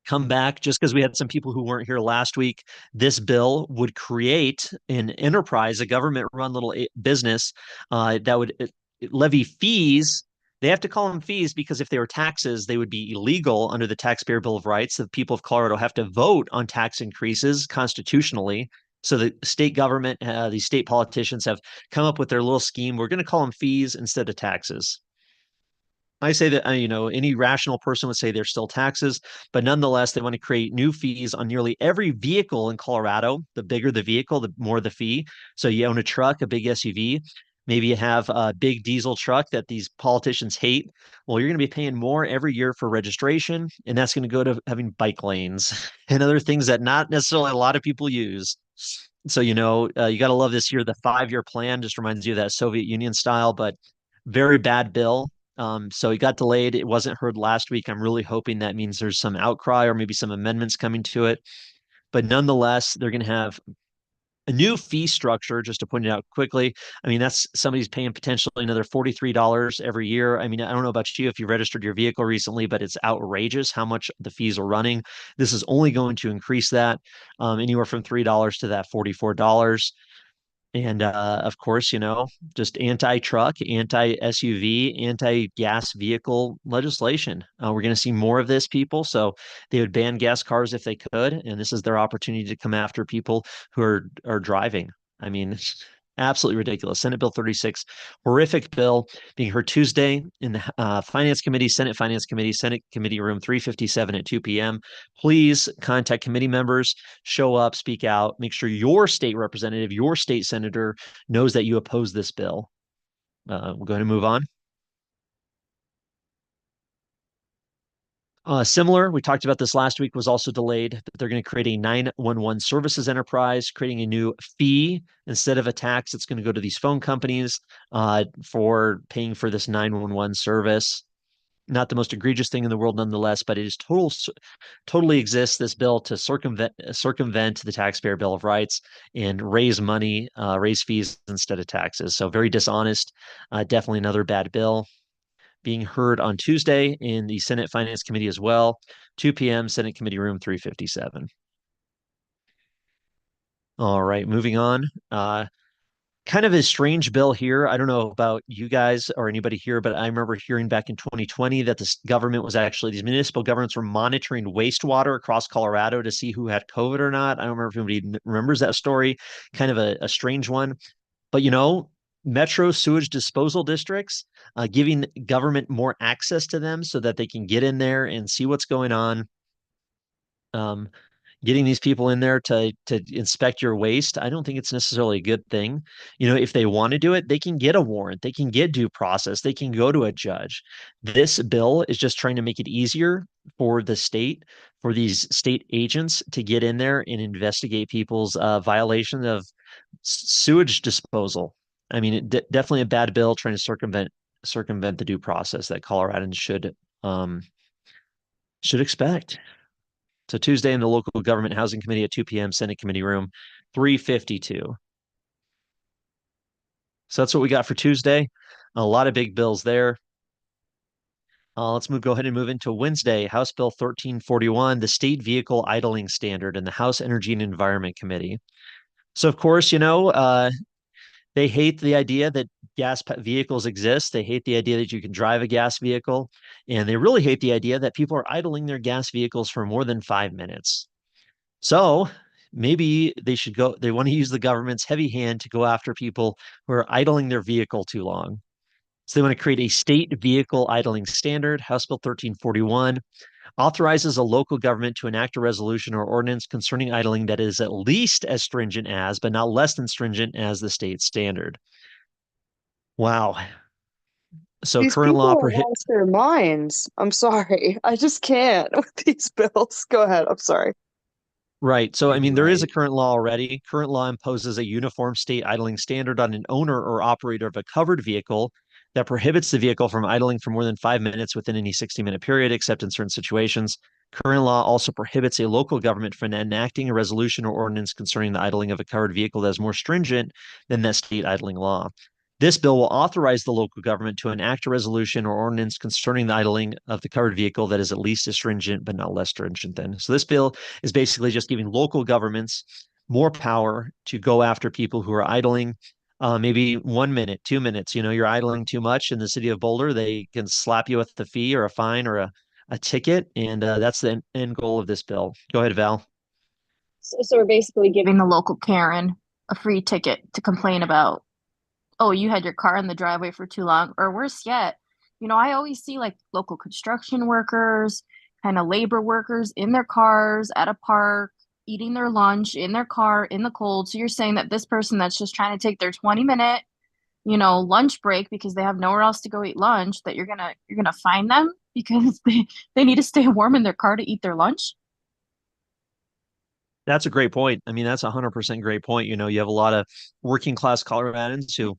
come back just because we had some people who weren't here last week. This bill would create an enterprise, a government run little business that would levy fees. They have to call them fees because if they were taxes, they would be illegal under the Taxpayer Bill of Rights. The people of Colorado have to vote on tax increases constitutionally. So the state government, these state politicians have come up with their little scheme. We're going to call them fees instead of taxes. I say that, any rational person would say they're still taxes, but nonetheless, they want to create new fees on nearly every vehicle in Colorado. The bigger the vehicle, the more the fee. So you own a truck, a big SUV, maybe you have a big diesel truck that these politicians hate. Well, you're going to be paying more every year for registration, and that's going to go to having bike lanes and other things that not necessarily a lot of people use. So, you got to love this here. The 5-year plan just reminds you of that Soviet Union style, but very bad bill. So it got delayed. It wasn't heard last week. I'm really hoping that means there's some outcry or maybe some amendments coming to it. But nonetheless, they're going to have a new fee structure, just to point it out quickly. I mean, that's somebody's paying potentially another $43 every year. I mean, I don't know about you if you registered your vehicle recently, but it's outrageous how much the fees are running. This is only going to increase that anywhere from $3 to that $44. And of course, just anti-truck, anti-SUV, anti-gas vehicle legislation. We're going to see more of this, people. So they would ban gas cars if they could, and this is their opportunity to come after people who are driving. I mean, absolutely ridiculous. Senate Bill 36, horrific bill, being heard Tuesday in the Finance Committee, Senate Finance Committee, Senate Committee Room 357 at 2 p.m. Please contact committee members, show up, speak out, make sure your state representative, your state senator knows that you oppose this bill. We'll go ahead and move on. Similar, we talked about this last week, was also delayed, but they're going to create a 911 services enterprise, creating a new fee instead of a tax. It's going to go to these phone companies for paying for this 911 service. Not the most egregious thing in the world, nonetheless, but it is totally exists, this bill, to circumvent the Taxpayer Bill of Rights and raise money, raise fees instead of taxes. So very dishonest. Definitely another bad bill. Being heard on Tuesday in the Senate Finance Committee as well, 2 p.m., Senate Committee Room 357. All right, moving on. Kind of a strange bill here. I don't know about you guys or anybody here, but I remember hearing back in 2020 that this government was actually, these municipal governments were monitoring wastewater across Colorado to see who had COVID or not. I don't remember if anybody remembers that story. Kind of a strange one. But, metro sewage disposal districts, giving government more access to them so that they can get in there and see what's going on. Getting these people in there to inspect your waste, I don't think it's necessarily a good thing. If they want to do it, they can get a warrant, they can get due process, they can go to a judge. This bill is just trying to make it easier for the state, for these state agents to get in there and investigate people's violation of sewage disposal. I mean, definitely a bad bill trying to circumvent the due process that Coloradans should expect. So Tuesday in the local government housing committee at 2 p.m., Senate Committee Room 352. So that's what we got for Tuesday. A lot of big bills there. Let's go ahead and move into Wednesday, House Bill 1341, the State Vehicle Idling Standard, and the House Energy and Environment Committee. So, of course, they hate the idea that vehicles exist. They hate the idea that you can drive a gas vehicle, and they really hate the idea that people are idling their gas vehicles for more than 5 minutes. So maybe they want to use the government's heavy hand to go after people who are idling their vehicle too long. So they want to create a state vehicle idling standard. House Bill 1341 authorizes a local government to enact a resolution or ordinance concerning idling that is at least as stringent as, but not less than stringent as, the state standard. Wow. So These current people law have lost their minds. I'm sorry. I just can't with these bills. Go ahead. I'm sorry. Right. So, I mean, there is a Right. current law already. Current law imposes a uniform state idling standard on an owner or operator of a covered vehicle that prohibits the vehicle from idling for more than 5 minutes within any 60-minute period, except in certain situations. Current law also prohibits a local government from enacting a resolution or ordinance concerning the idling of a covered vehicle that is more stringent than that state idling law. This bill will authorize the local government to enact a resolution or ordinance concerning the idling of the covered vehicle that is at least as stringent, but not less stringent than. So this bill is basically just giving local governments more power to go after people who are idling maybe 1 minute, 2 minutes. You're idling too much in the city of Boulder, they can slap you with a fee or a fine or a ticket. And that's the end goal of this bill. Go ahead, Val. So we're basically giving the local Karen a free ticket to complain about, oh, you had your car in the driveway for too long. Or worse yet, I always see like local construction workers, kind of labor workers in their cars at a park, eating their lunch in their car in the cold. So you're saying that this person that's just trying to take their 20-minute, lunch break because they have nowhere else to go eat lunch, that you're gonna fine them because they need to stay warm in their car to eat their lunch? That's a great point. I mean, that's 100% great point. You have a lot of working class Coloradans who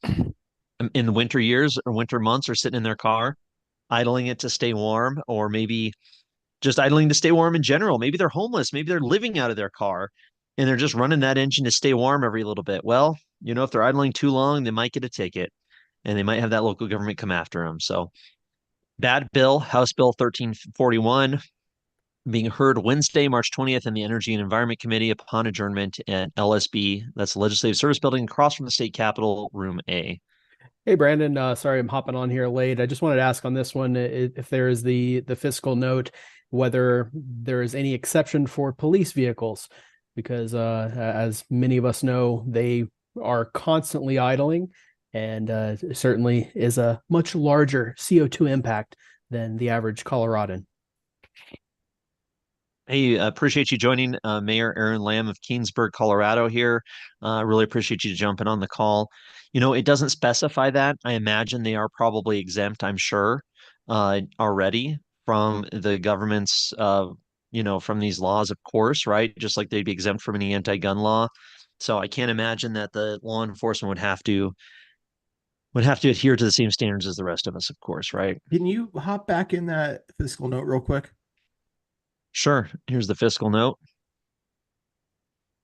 in the winter years or winter months are sitting in their car idling it to stay warm, or maybe just idling to stay warm in general. Maybe they're homeless, maybe they're living out of their car and they're just running that engine to stay warm every little bit. Well, if they're idling too long, they might get a ticket and they might have that local government come after them. So bad bill. House Bill 1341 being heard Wednesday, March 20th in the Energy and Environment Committee upon adjournment at LSB. That's the Legislative Service Building across from the State Capitol, Room A. Hey, Brandon. Sorry, I'm hopping on here late. I just wanted to ask on this one if there is the fiscal note, whether there is any exception for police vehicles, because as many of us know, they are constantly idling, and certainly is a much larger CO2 impact than the average Coloradan. Hey, appreciate you joining Mayor Aaron Lamb of Keensburg, Colorado here. Really appreciate you jumping on the call. It doesn't specify that. I imagine they are probably exempt, I'm sure, already from the government's, from these laws, of course, right? Just like they'd be exempt from any anti-gun law. So I can't imagine that the law enforcement would have to adhere to the same standards as the rest of us, of course, right? Can you hop back in that fiscal note real quick? Sure. Here's the fiscal note.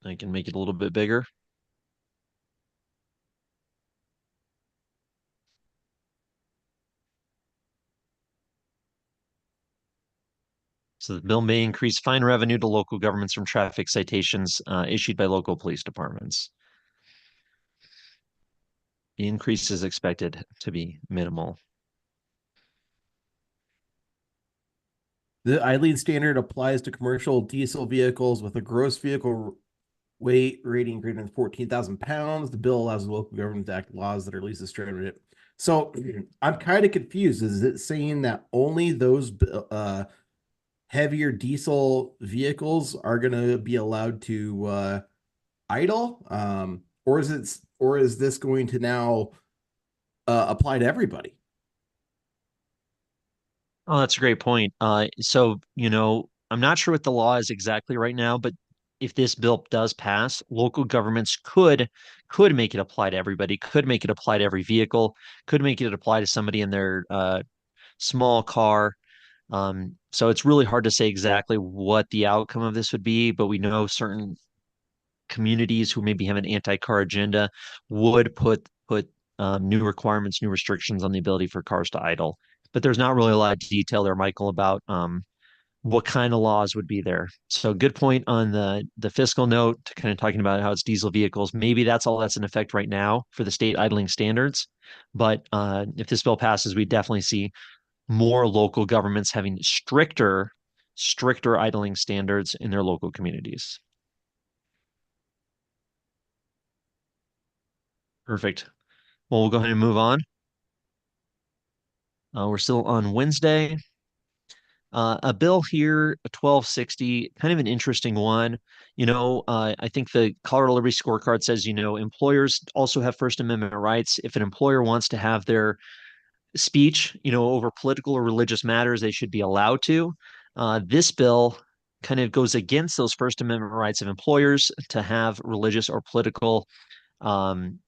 I can make it a little bit bigger. So the bill may increase fine revenue to local governments from traffic citations issued by local police departments. The increase is expected to be minimal. The idling standard applies to commercial diesel vehicles with a gross vehicle weight rating greater than 14,000 pounds. The bill allows the local government to act laws that are least stringent. So I'm kind of confused. Is it saying that only those heavier diesel vehicles are going to be allowed to idle? Or is this going to now apply to everybody? Oh, that's a great point. So, I'm not sure what the law is exactly right now, but if this bill does pass, local governments could make it apply to everybody, could make it apply to every vehicle, could make it apply to somebody in their small car. So it's really hard to say exactly what the outcome of this would be, but we know certain communities who maybe have an anti-car agenda would put new requirements, new restrictions on the ability for cars to idle. But there's not really a lot of detail there, Michael, about what kind of laws would be there. So good point on the fiscal note, kind of talking about how it's diesel vehicles. Maybe that's all that's in effect right now for the state idling standards. But if this bill passes, we definitely see more local governments having stricter idling standards in their local communities. Perfect. Well, we'll go ahead and move on. We're still on Wednesday. A bill here, 1260, kind of an interesting one. I think the Colorado Liberty Scorecard says, employers also have First Amendment rights. If an employer wants to have their speech, over political or religious matters, they should be allowed to. This bill kind of goes against those First Amendment rights of employers to have religious or political um,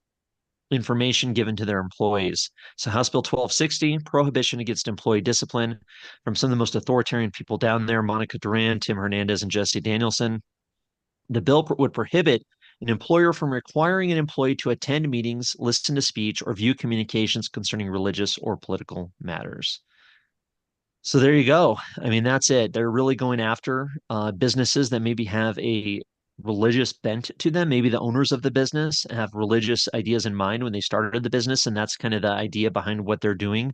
information given to their employees. So House Bill 1260, prohibition against employee discipline from some of the most authoritarian people down there, Monica Duran, Tim Hernandez, and Jesse Danielson. The bill would prohibit an employer from requiring an employee to attend meetings, listen to speech, or view communications concerning religious or political matters. So there you go. I mean, that's it. They're really going after businesses that maybe have a religious bent to them. Maybe the owners of the business have religious ideas in mind when they started the business, and that's kind of the idea behind what they're doing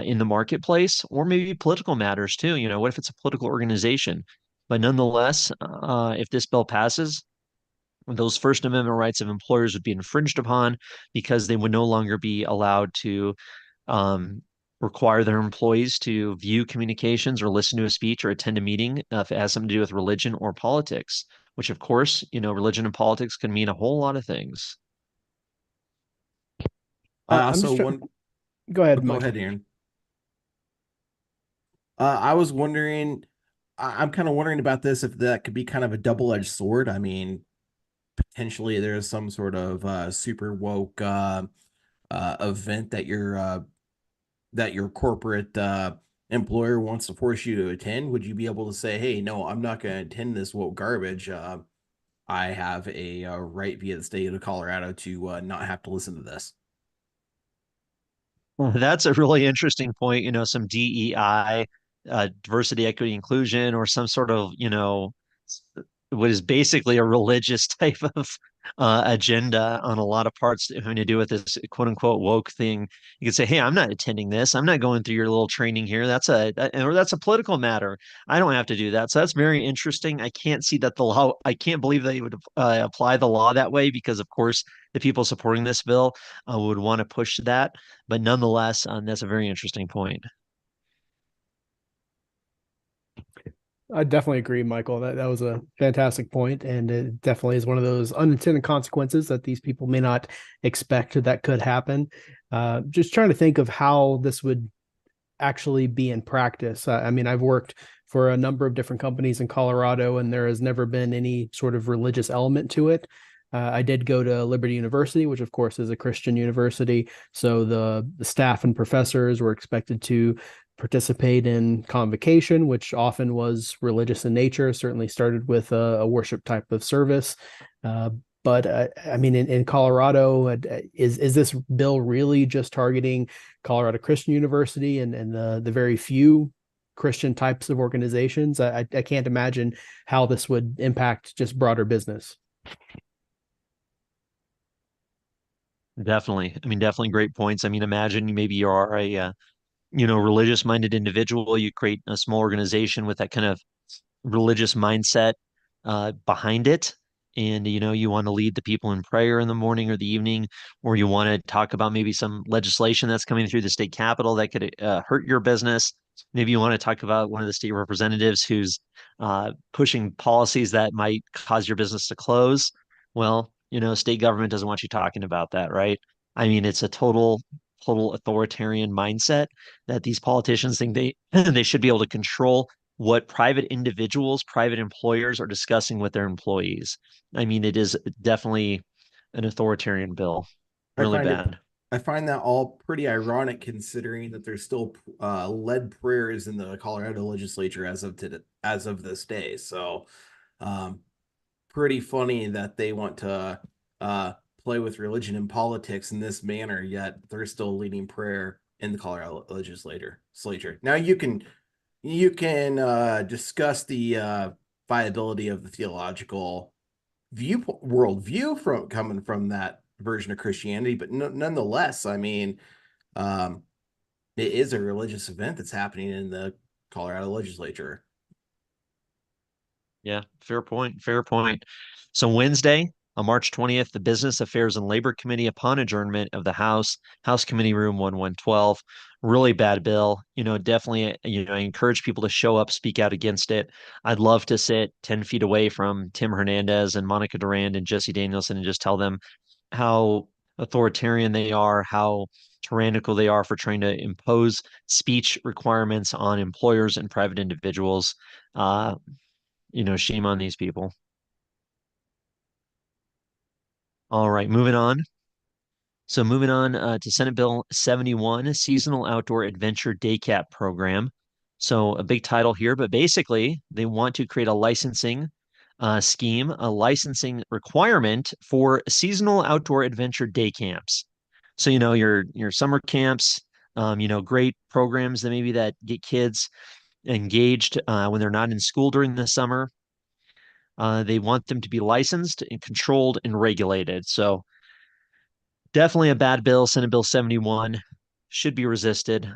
in the marketplace, or maybe political matters too. What if it's a political organization? But nonetheless, if this bill passes, those First Amendment rights of employers would be infringed upon because they would no longer be allowed to um, require their employees to view communications or listen to a speech or attend a meeting if it has something to do with religion or politics, which of course, religion and politics can mean a whole lot of things. I I'm also just trying. want Go ahead, go Michael. ahead, Aaron. I was wondering, I'm kind of wondering about this, if that could be kind of a double-edged sword. I mean, potentially there's some sort of super woke event that your corporate employer wants to force you to attend. Would you be able to say, "Hey, no, I'm not going to attend this woke garbage. I have a right via the state of Colorado to not have to listen to this." Well, that's a really interesting point. Some DEI, diversity, equity, inclusion, or some sort of, what is basically a religious type of agenda on a lot of parts having to do with this quote unquote woke thing. You could say, "Hey, I'm not attending this. I'm not going through your little training here. Or that's a political matter. I don't have to do that." So that's very interesting. I can't see that the law. I can't believe they would apply the law that way because, of course, the people supporting this bill would want to push that. But nonetheless, that's a very interesting point. I definitely agree, Michael. That was a fantastic point, and it definitely is one of those unintended consequences that these people may not expect that could happen. Just trying to think of how this would actually be in practice. I mean, I've worked for a number of different companies in Colorado, and there has never been any sort of religious element to it. I did go to Liberty University, which of course is a Christian university. So the staff and professors were expected to participate in convocation, which often was religious in nature, certainly started with a worship type of service. But I mean, in Colorado, is this bill really just targeting Colorado Christian University and the very few Christian types of organizations? I can't imagine how this would impact just broader business. Definitely. I mean, definitely great points. I mean, imagine maybe you are a religious minded individual. You create a small organization with that kind of religious mindset behind it. And, you want to lead the people in prayer in the morning or the evening, or you want to talk about maybe some legislation that's coming through the state capitol that could hurt your business. Maybe you want to talk about one of the state representatives who's pushing policies that might cause your business to close. Well, state government doesn't want you talking about that, right? I mean, it's a total authoritarian mindset that these politicians think they should be able to control what private individuals, private employers are discussing with their employees. I mean, it is definitely an authoritarian bill. I Really find it bad. I find that all pretty ironic considering that there's still led prayers in the Colorado legislature as of this day. So, um, pretty funny that they want to uh, play with religion and politics in this manner, yet they're still leading prayer in the Colorado legislature. Now you can discuss the viability of the theological worldview from coming from that version of Christianity, but nonetheless, I mean, it is a religious event that's happening in the Colorado legislature. Yeah, fair point. Fair point. So Wednesday, on March 20th, the Business Affairs and Labor Committee, upon adjournment of the House Committee Room 1112, really bad bill. Definitely, I encourage people to show up, speak out against it. I'd love to sit 10 feet away from Tim Hernandez and Monica Durand and Jesse Danielson and just tell them how authoritarian they are, how tyrannical they are for trying to impose speech requirements on employers and private individuals. Shame on these people. All right, moving on. So moving on to Senate Bill 71, Seasonal Outdoor Adventure Day Camp Program. So a big title here, but basically they want to create a licensing scheme, a licensing requirement for seasonal outdoor adventure day camps. So your summer camps, great programs that maybe that get kids engaged when they're not in school during the summer. They want them to be licensed and controlled and regulated. So definitely a bad bill. Senate Bill 71 should be resisted.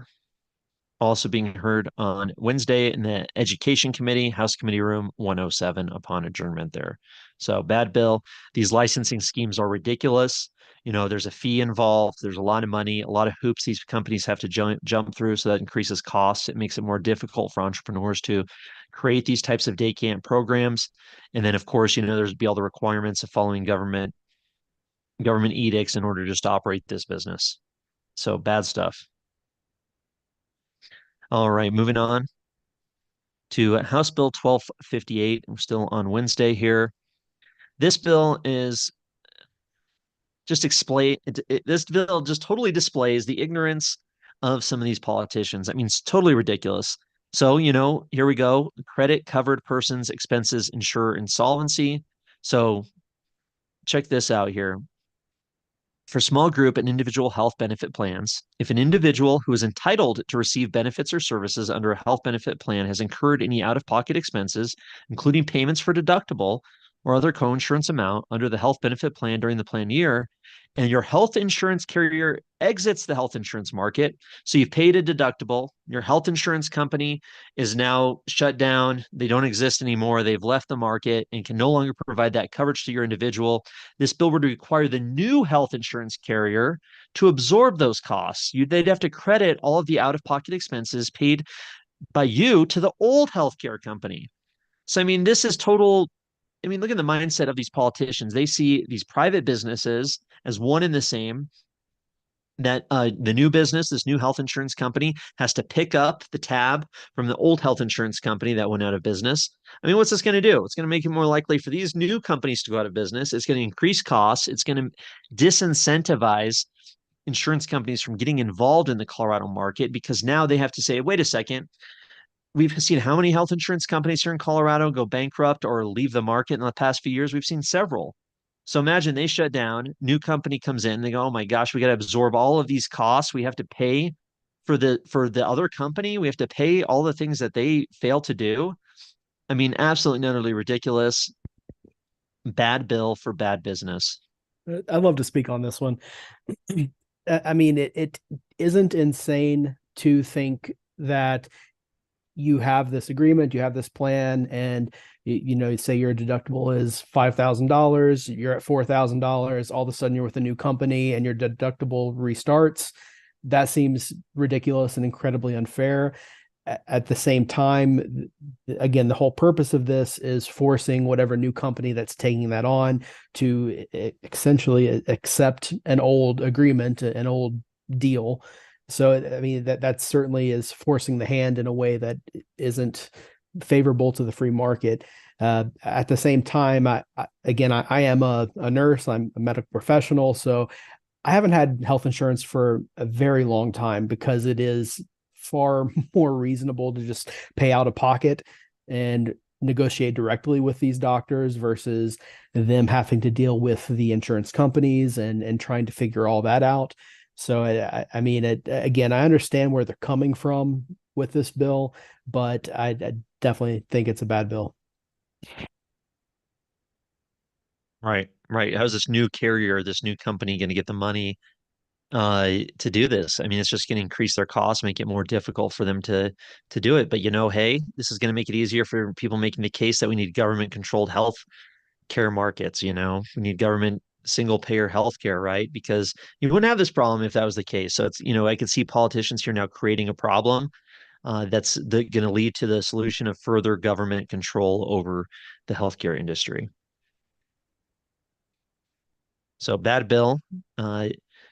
Also being heard on Wednesday in the Education Committee, House Committee Room 107 upon adjournment there. So bad bill. These licensing schemes are ridiculous. There's a fee involved. There's a lot of money, a lot of hoops these companies have to jump through. So that increases costs. It makes it more difficult for entrepreneurs to create these types of day camp programs. And then, of course, there's be all the requirements of following government edicts in order just to operate this business. So bad stuff. All right, moving on to House Bill 1258. We're still on Wednesday here. This bill is just this bill just totally displays the ignorance of some of these politicians. I mean, it's totally ridiculous. So, here we go. Credit covered persons expenses insurer insolvency. So check this out here. For small group and individual health benefit plans, if an individual who is entitled to receive benefits or services under a health benefit plan has incurred any out-of-pocket expenses, including payments for deductible or other coinsurance amount under the health benefit plan during the plan year, and your health insurance carrier exits the health insurance market, so you've paid a deductible, your health insurance company is now shut down, they don't exist anymore, they've left the market and can no longer provide that coverage to your individual, this bill would require the new health insurance carrier to absorb those costs. They'd have to credit all of the out-of-pocket expenses paid by you to the old healthcare company. So, I mean, this is total. I mean, look at the mindset of these politicians. They see these private businesses as one and the same. That the new business, this new health insurance company, has to pick up the tab from the old health insurance company that went out of business. I mean, what's this going to do? It's going to make it more likely for these new companies to go out of business. It's going to increase costs. It's going to disincentivize insurance companies from getting involved in the Colorado market because now they have to say, wait a second, we've seen how many health insurance companies here in Colorado go bankrupt or leave the market in the past few years? We've seen several. So imagine they shut down, new company comes in, they go, oh my gosh, we got to absorb all of these costs. We have to pay for the other company. We have to pay all the things that they fail to do. I mean, absolutely and utterly ridiculous. Bad bill for bad business. I'd love to speak on this one. I mean, it isn't insane to think that you have this agreement, you have this plan, and say your deductible is $5,000, you're at $4,000, all of a sudden you're with a new company and your deductible restarts. That seems ridiculous and incredibly unfair. At the same time, again, the whole purpose of this is forcing whatever new company that's taking that on to essentially accept an old agreement, an old deal. So, I mean, that certainly is forcing the hand in a way that isn't favorable to the free market. At the same time, I am a nurse, I'm a medical professional, so I haven't had health insurance for a very long time because it is far more reasonable to just pay out of pocket and negotiate directly with these doctors versus them having to deal with the insurance companies and trying to figure all that out. So, I mean, again, I understand where they're coming from with this bill, but I definitely think it's a bad bill. Right, right. How's this new carrier, this new company going to get the money to do this? I mean, it's just going to increase their costs, make it more difficult for them to do it. But hey, this is going to make it easier for people making the case that we need government controlled health care markets. We need government single payer healthcare, right? Because you wouldn't have this problem if that was the case. So it's, I could see politicians here now creating a problem that's going to lead to the solution of further government control over the healthcare industry. So bad bill.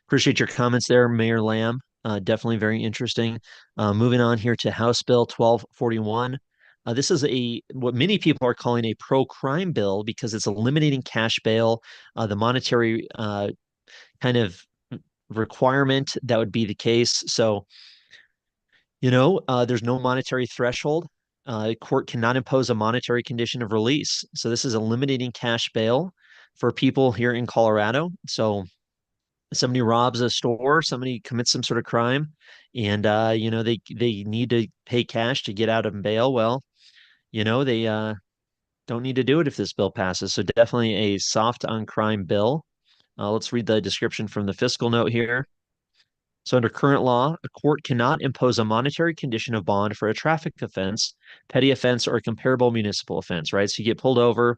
Appreciate your comments there, Mayor Lamb. Definitely very interesting. Moving on here to House Bill 1241. This is what many people are calling a pro-crime bill because it's eliminating cash bail, the monetary kind of requirement that would be the case. So, there's no monetary threshold. Court cannot impose a monetary condition of release. So this is eliminating cash bail for people here in Colorado. So somebody robs a store, somebody commits some sort of crime, and they need to pay cash to get out of bail. Well, they don't need to do it if this bill passes. So definitely a soft on crime bill. Let's read the description from the fiscal note here. So under current law, a court cannot impose a monetary condition of bond for a traffic offense, petty offense, or a comparable municipal offense, right? So you get pulled over,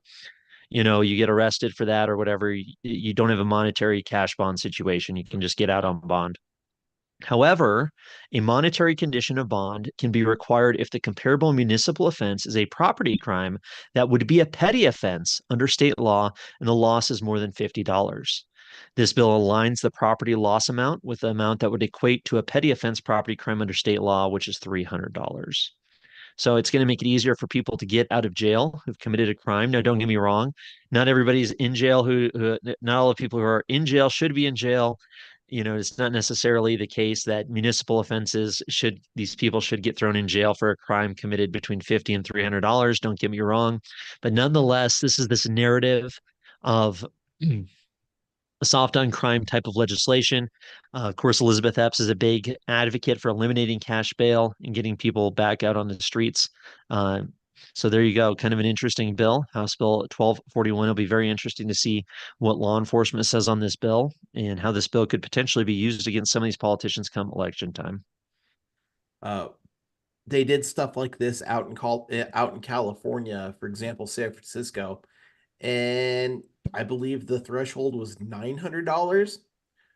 you get arrested for that or whatever. You don't have a monetary cash bond situation. You can just get out on bond. However, a monetary condition of bond can be required if the comparable municipal offense is a property crime that would be a petty offense under state law and the loss is more than $50. This bill aligns the property loss amount with the amount that would equate to a petty offense property crime under state law, which is $300. So it's going to make it easier for people to get out of jail who've committed a crime. Now, don't get me wrong, not everybody's in jail not all the people who are in jail should be in jail. It's not necessarily the case that municipal offenses these people should get thrown in jail for a crime committed between $50 and $300. Don't get me wrong. But nonetheless, this is this narrative of a soft on crime type of legislation. Of course, Elizabeth Epps is a big advocate for eliminating cash bail and getting people back out on the streets. So there you go. Kind of an interesting bill. House Bill 1241. It'll be very interesting to see what law enforcement says on this bill and how this bill could potentially be used against some of these politicians come election time. They did stuff like this out in California, for example, San Francisco, and I believe the threshold was $900.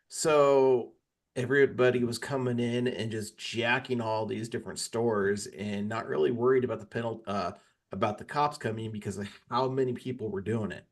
So everybody was coming in and just jacking all these different stores and not really worried about the penalty, about the cops coming because of how many people were doing it.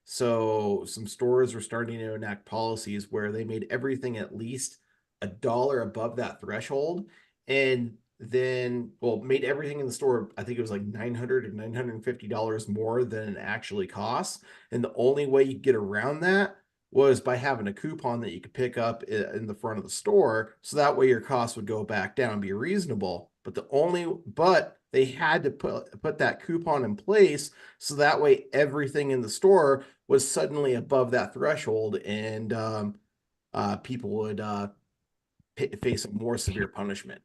So some stores were starting to enact policies where they made everything at least $1 above that threshold, and then made everything in the store, I think it was like $900 or $950 more than it actually costs. And the only way you could get around that was by having a coupon that you could pick up in the front of the store, so that way your costs would go back down and be reasonable. But they had to put that coupon in place so that way everything in the store was suddenly above that threshold, and people would face a more severe punishment.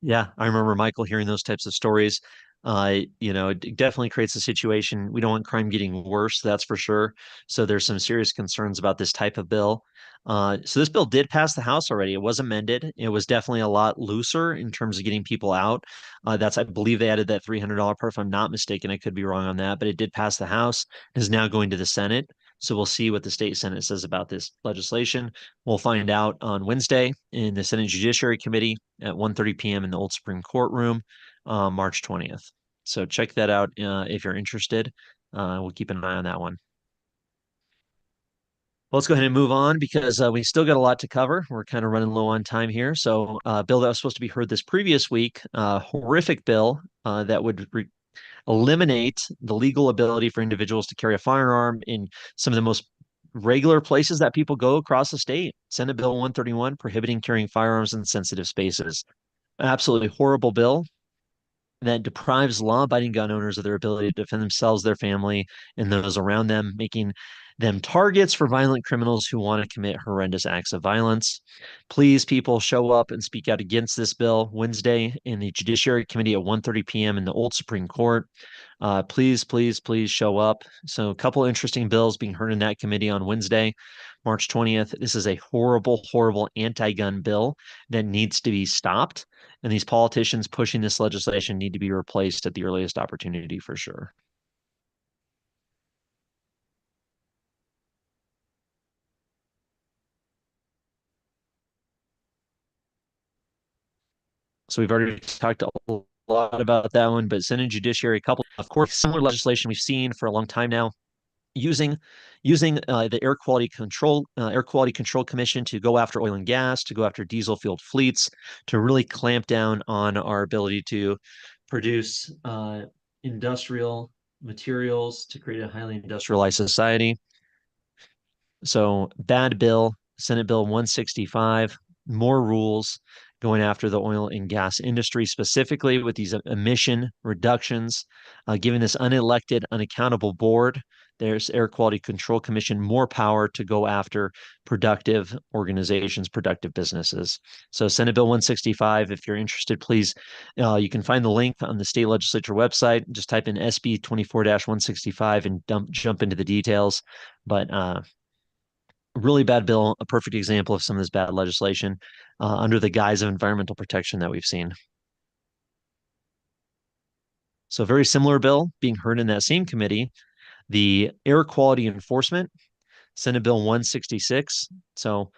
Yeah, I remember Michael hearing those types of stories. It definitely creates a situation. We don't want crime getting worse, that's for sure. So there's some serious concerns about this type of bill. So this bill did pass the House already. It was amended. It was definitely a lot looser in terms of getting people out. I believe they added that $300 part, if I'm not mistaken. I could be wrong on that, but it did pass the House. It is now going to the Senate. So we'll see what the state Senate says about this legislation. We'll find out on Wednesday in the Senate Judiciary Committee at 1:30 p.m. in the old Supreme Court room, March 20th. So check that out if you're interested. We'll keep an eye on that one. Well, let's go ahead and move on because we still got a lot to cover. We're kind of running low on time here. So bill that was supposed to be heard this previous week, horrific bill that would eliminate the legal ability for individuals to carry a firearm in some of the most regular places that people go across the state. Senate Bill 131, prohibiting carrying firearms in sensitive spaces. Absolutely horrible bill that deprives law-abiding gun owners of their ability to defend themselves, their family, and those around them, making them targets for violent criminals who want to commit horrendous acts of violence. Please, people, show up and speak out against this bill Wednesday in the Judiciary Committee at 1:30 p.m. in the old Supreme Court. Please, please, please show up. So a couple interesting bills being heard in that committee on Wednesday, March 20th. This is a horrible, horrible anti-gun bill that needs to be stopped. And these politicians pushing this legislation need to be replaced at the earliest opportunity for sure. So we've already talked a lot about that one, but Senate Judiciary, a couple, of course, similar legislation we've seen for a long time now, using the Air Quality Control Commission to go after oil and gas, to go after diesel fueled fleets, to really clamp down on our ability to produce industrial materials to create a highly industrialized society. So bad bill, Senate Bill 165, more rules going after the oil and gas industry, specifically with these emission reductions, giving this unelected, unaccountable board, there's Air Quality Control Commission, more power to go after productive organizations, productive businesses. So Senate Bill 165, if you're interested, please, you can find the link on the state legislature website. Just type in SB 24-165 and jump into the details. But really bad bill, a perfect example of some of this bad legislation under the guise of environmental protection that we've seen. So very similar bill being heard in that same committee, the Air Quality Enforcement, Senate Bill 166. So,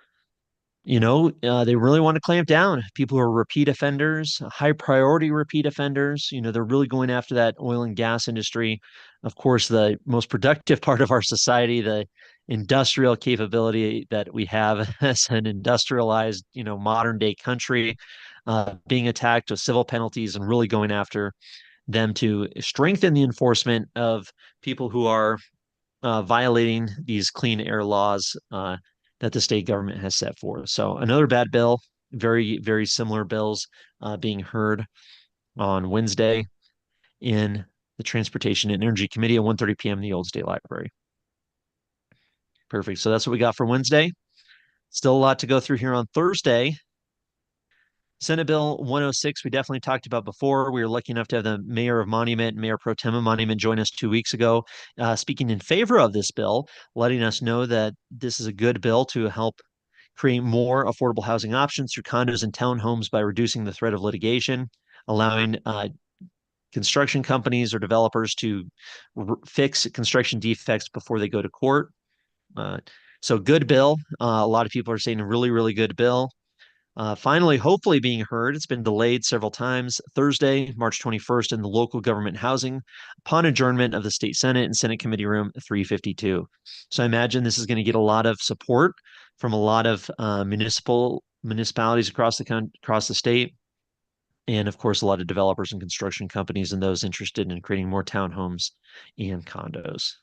they really want to clamp down people who are repeat offenders, high priority repeat offenders. They're really going after that oil and gas industry. Of course, the most productive part of our society, the industrial capability that we have as an industrialized, modern day country, being attacked with civil penalties and really going after them to strengthen the enforcement of people who are violating these clean air laws that the state government has set forth. So another bad bill, very, very similar bills being heard on Wednesday in the Transportation and Energy Committee at 1:30 p.m. in the Old State Library. Perfect. So that's what we got for Wednesday. Still a lot to go through here on Thursday. Senate Bill 106, we definitely talked about before. We were lucky enough to have the mayor of Monument, Mayor Pro Tem of Monument, join us 2 weeks ago, speaking in favor of this bill, letting us know that this is a good bill to help create more affordable housing options through condos and townhomes by reducing the threat of litigation, allowing construction companies or developers to fix construction defects before they go to court. So good bill. A lot of people are saying a really, really good bill. Finally, hopefully being heard. It's been delayed several times. Thursday, March 21st, in the Local Government Housing upon adjournment of the State Senate and Senate Committee Room 352. So I imagine this is going to get a lot of support from a lot of municipalities across the state. And of course, a lot of developers and construction companies and those interested in creating more townhomes and condos.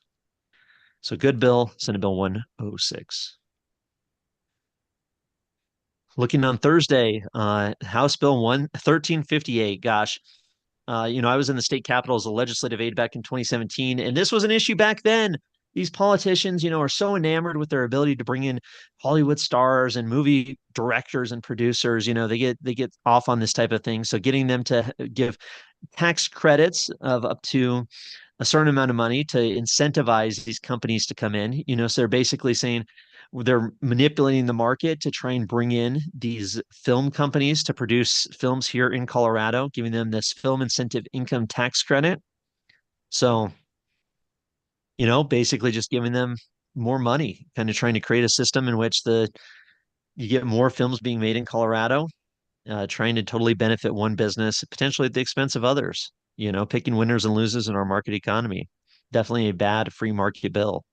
So good bill, Senate Bill 106. Looking on Thursday, House Bill 1358. Gosh, I was in the state capitol as a legislative aide back in 2017, and this was an issue back then. These politicians, are so enamored with their ability to bring in Hollywood stars and movie directors and producers. They get off on this type of thing. So getting them to give tax credits of up to a certain amount of money to incentivize these companies to come in. So they're basically saying, they're manipulating the market to try and bring in these film companies to produce films here in Colorado, giving them this film incentive income tax credit. So, basically just giving them more money, kind of trying to create a system in which you get more films being made in Colorado, trying to totally benefit one business, potentially at the expense of others, picking winners and losers in our market economy. Definitely a bad free market bill.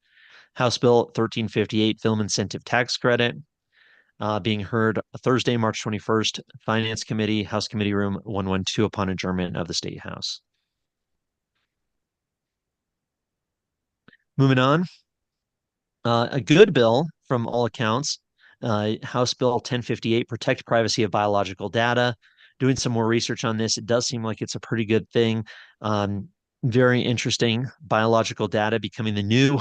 House Bill 1358, Film Incentive Tax Credit, being heard Thursday, March 21st, Finance Committee, House Committee Room 112 upon adjournment of the State House. Moving on, a good bill from all accounts, House Bill 1058, Protect Privacy of Biological Data. Doing some more research on this, it does seem like it's a pretty good thing. Very interesting. Biological data becoming the new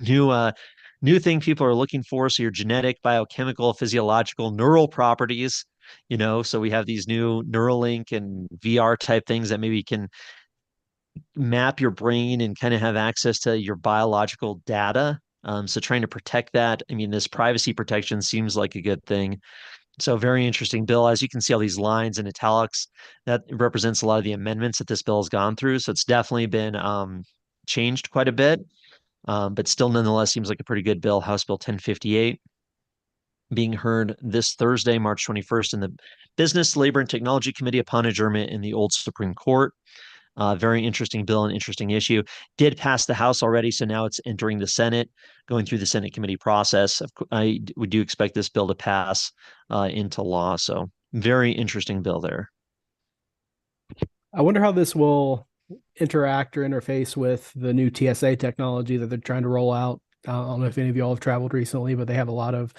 new thing people are looking for. So your genetic, biochemical, physiological, neural properties, so we have these new Neuralink and VR type things that maybe can map your brain and kind of have access to your biological data. So trying to protect that. I mean, this privacy protection seems like a good thing. So very interesting bill. As you can see, all these lines and italics, that represents a lot of the amendments that this bill has gone through. So it's definitely been changed quite a bit, but still nonetheless seems like a pretty good bill. House Bill 1058 being heard this Thursday, March 21st in the Business, Labor, and Technology Committee upon adjournment in the old Supreme Court. Very interesting bill and interesting issue. Did pass the House already, so now it's entering the Senate, going through the Senate committee process. We do expect this bill to pass into law. So very interesting bill there. I wonder how this will interact or interface with the new TSA technology that they're trying to roll out. I don't know if any of y'all have traveled recently, but they have a lot of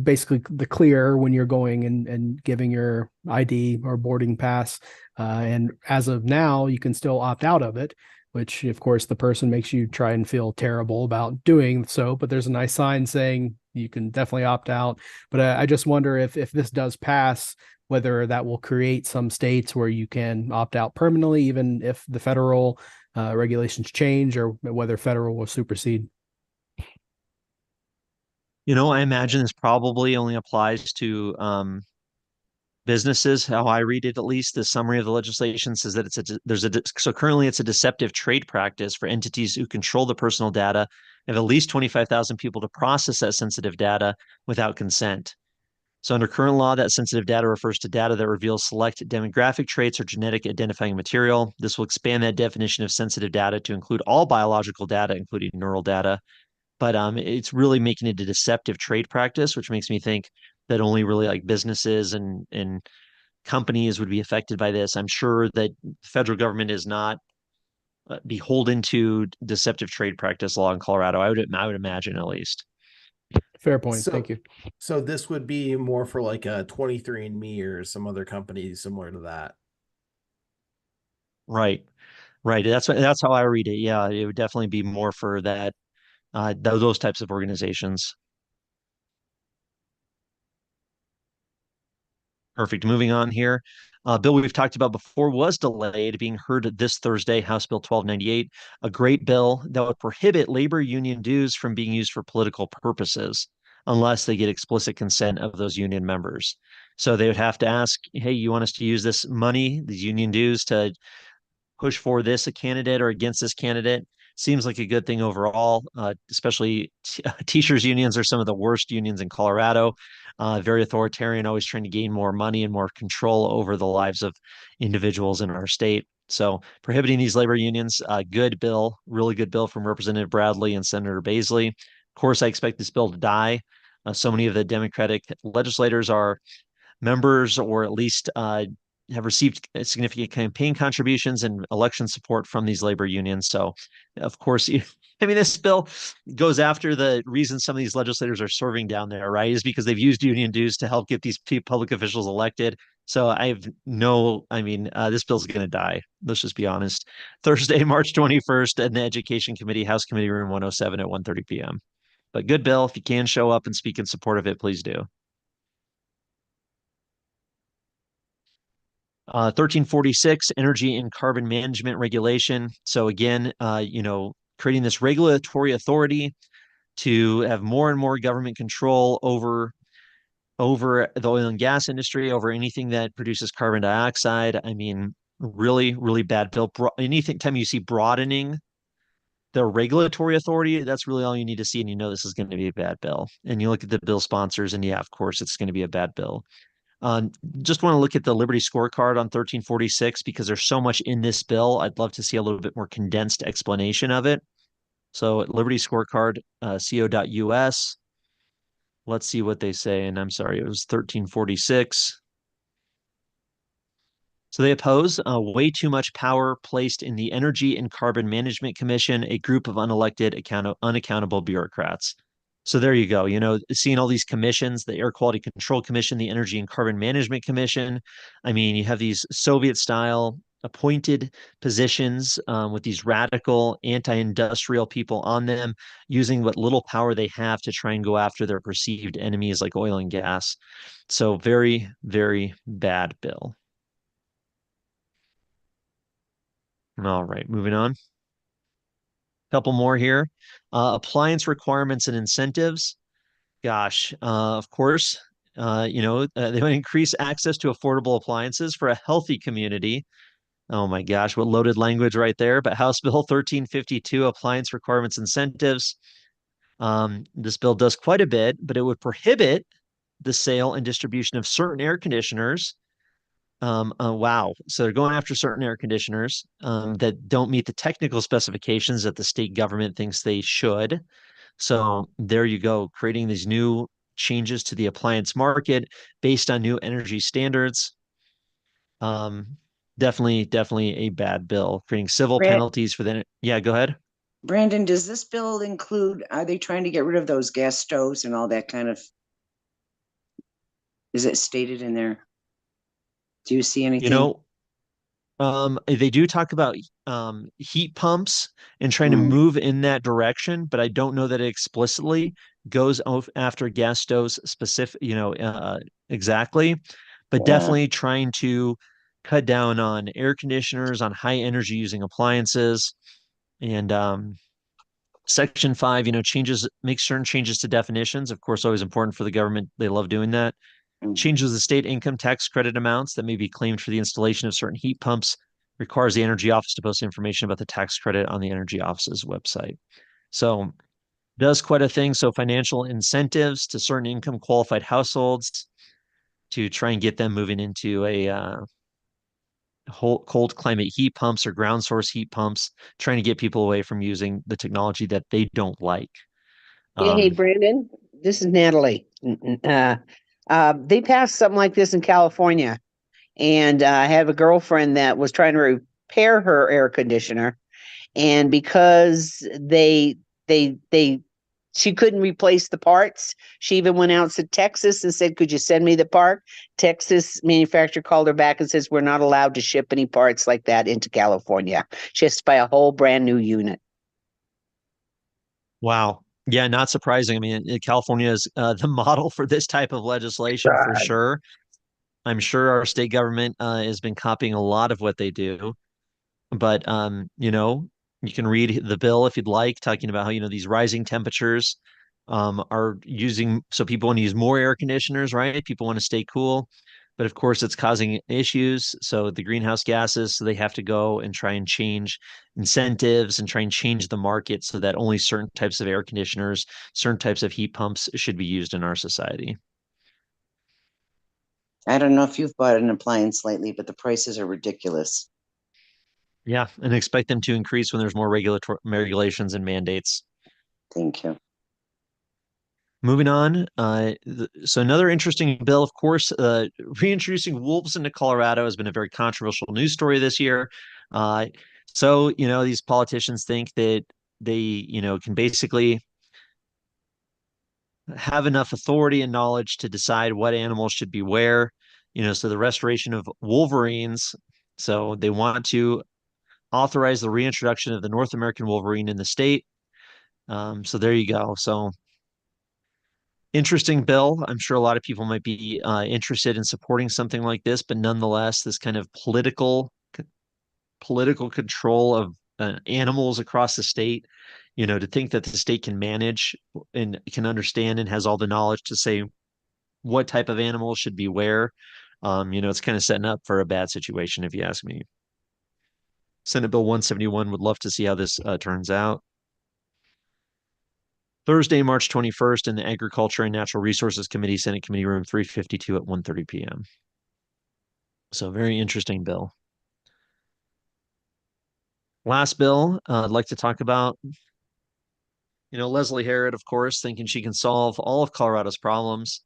basically the clear when you're going and giving your ID or boarding pass. And as of now, you can still opt out of it, which of course the person makes you try and feel terrible about doing so. But there's a nice sign saying you can definitely opt out. But I just wonder if this does pass, whether that will create some states where you can opt out permanently, even if the federal regulations change, or whether federal will supersede. I imagine this probably only applies to businesses. How I read it, at least, the summary of the legislation says that so currently it's a deceptive trade practice for entities who control the personal data of at least 25,000 people to process that sensitive data without consent. So under current law, that sensitive data refers to data that reveals select demographic traits or genetic identifying material. This will expand that definition of sensitive data to include all biological data, including neural data. But it's really making it a deceptive trade practice, which makes me think that only really like businesses and companies would be affected by this. I'm sure that the federal government is not beholden to deceptive trade practice law in Colorado. I would imagine, at least. Fair point. Thank you. So this would be more for like a 23andMe or some other company similar to that. Right. That's how I read it. Yeah, it would definitely be more for that, those types of organizations. Perfect. Moving on here. Bill we've talked about before was delayed, being heard this Thursday, House Bill 1298, a great bill that would prohibit labor union dues from being used for political purposes unless they get explicit consent of those union members. So they would have to ask, hey, you want us to use this money, these union dues, to push for this a candidate or against this candidate? Seems like a good thing overall, especially teachers unions are some of the worst unions in Colorado. Very authoritarian, always trying to gain more money and more control over the lives of individuals in our state. So prohibiting these labor unions, good bill, really good bill from Representative Bradley and Senator Baisley. Of course, I expect this bill to die. So many of the Democratic legislators are members, or at least have received significant campaign contributions and election support from these labor unions. So, of course, I mean, this bill goes after the reason some of these legislators are serving down there, right? Is because they've used union dues to help get these public officials elected. So this bill's going to die. Let's just be honest. Thursday, March 21st, in the Education Committee, House Committee Room 107 at 1:30 p.m. But good bill. If you can show up and speak in support of it, please do. 1346, energy and carbon management regulation. So again, creating this regulatory authority to have more and more government control over the oil and gas industry, over anything that produces carbon dioxide. I mean, really, really bad bill. Anything time you see broadening the regulatory authority, that's really all you need to see, and this is going to be a bad bill. And you look at the bill sponsors, and yeah, of course, it's going to be a bad bill. Just want to look at the Liberty scorecard on 1346 because there's so much in this bill. I'd love to see a little bit more condensed explanation of it. So Liberty scorecard, co.us. Let's see what they say. And I'm sorry, it was 1346. So they oppose way too much power placed in the Energy and Carbon Management Commission, a group of unelected, unaccountable bureaucrats. So there you go. Seeing all these commissions, the Air Quality Control Commission, the Energy and Carbon Management Commission. I mean, you have these Soviet style appointed positions with these radical anti-industrial people on them, using what little power they have to try and go after their perceived enemies like oil and gas. So very, very bad bill. All right, moving on. Couple more here. Appliance requirements and incentives. Gosh, of course, they would increase access to affordable appliances for a healthy community. Oh my gosh, what loaded language right there. But House Bill 1352, appliance requirements incentives. This bill does quite a bit, but it would prohibit the sale and distribution of certain air conditioners. Wow. So they're going after certain air conditioners that don't meet the technical specifications that the state government thinks they should. So there you go, creating these new changes to the appliance market based on new energy standards. Definitely a bad bill, creating civil penalties for the. Yeah, go ahead. Brandon, does this bill include, are they trying to get rid of those gas stoves and all that kind of, is it stated in there? Do you see anything? They do talk about heat pumps and trying to move in that direction, but I don't know that it explicitly goes after gas stoves specific, exactly, but definitely trying to cut down on air conditioners, on high energy using appliances. And Section 5, makes certain changes to definitions. Of course, always important for the government. They love doing that. Changes the state income tax credit amounts that may be claimed for the installation of certain heat pumps, requires the Energy Office to post information about the tax credit on the Energy Office's website. So does quite a thing. So financial incentives to certain income qualified households to try and get them moving into a cold climate heat pumps or ground source heat pumps, trying to get people away from using the technology that they don't like. Hey, Brandon, this is Natalie. They passed something like this in California, and I have a girlfriend that was trying to repair her air conditioner, and because she couldn't replace the parts, she even went out to Texas and said, "Could you send me the part?" Texas manufacturer called her back and says, "We're not allowed to ship any parts like that into California." She has to buy a whole brand new unit. Wow. Yeah, not surprising. I mean, California is the model for this type of legislation for sure. I'm sure our state government has been copying a lot of what they do. But you can read the bill if you'd like, talking about how these rising temperatures are using. So people want to use more air conditioners, right? People want to stay cool, but of course it's causing issues. So the greenhouse gases, so they have to go and try and change incentives and try and change the market so that only certain types of air conditioners, certain types of heat pumps should be used in our society. I don't know if you've bought an appliance lately, but the prices are ridiculous. Yeah, and expect them to increase when there's more regulations and mandates. Thank you. Moving on, so another interesting bill, of course, reintroducing wolves into Colorado has been a very controversial news story this year. So these politicians think that they can basically have enough authority and knowledge to decide what animals should be where. So the restoration of wolverines. So they want to authorize the reintroduction of the North American wolverine in the state. So there you go. So interesting bill. I'm sure a lot of people might be interested in supporting something like this, but nonetheless, this kind of political control of animals across the state, to think that the state can manage and can understand and has all the knowledge to say what type of animals should be where, it's kind of setting up for a bad situation, if you ask me. Senate Bill 171, would love to see how this turns out. Thursday, March 21st, in the Agriculture and Natural Resources Committee, Senate Committee Room 352 at 1:30 p.m. So very interesting bill. Last bill I'd like to talk about, Leslie Herod, of course, thinking she can solve all of Colorado's problems.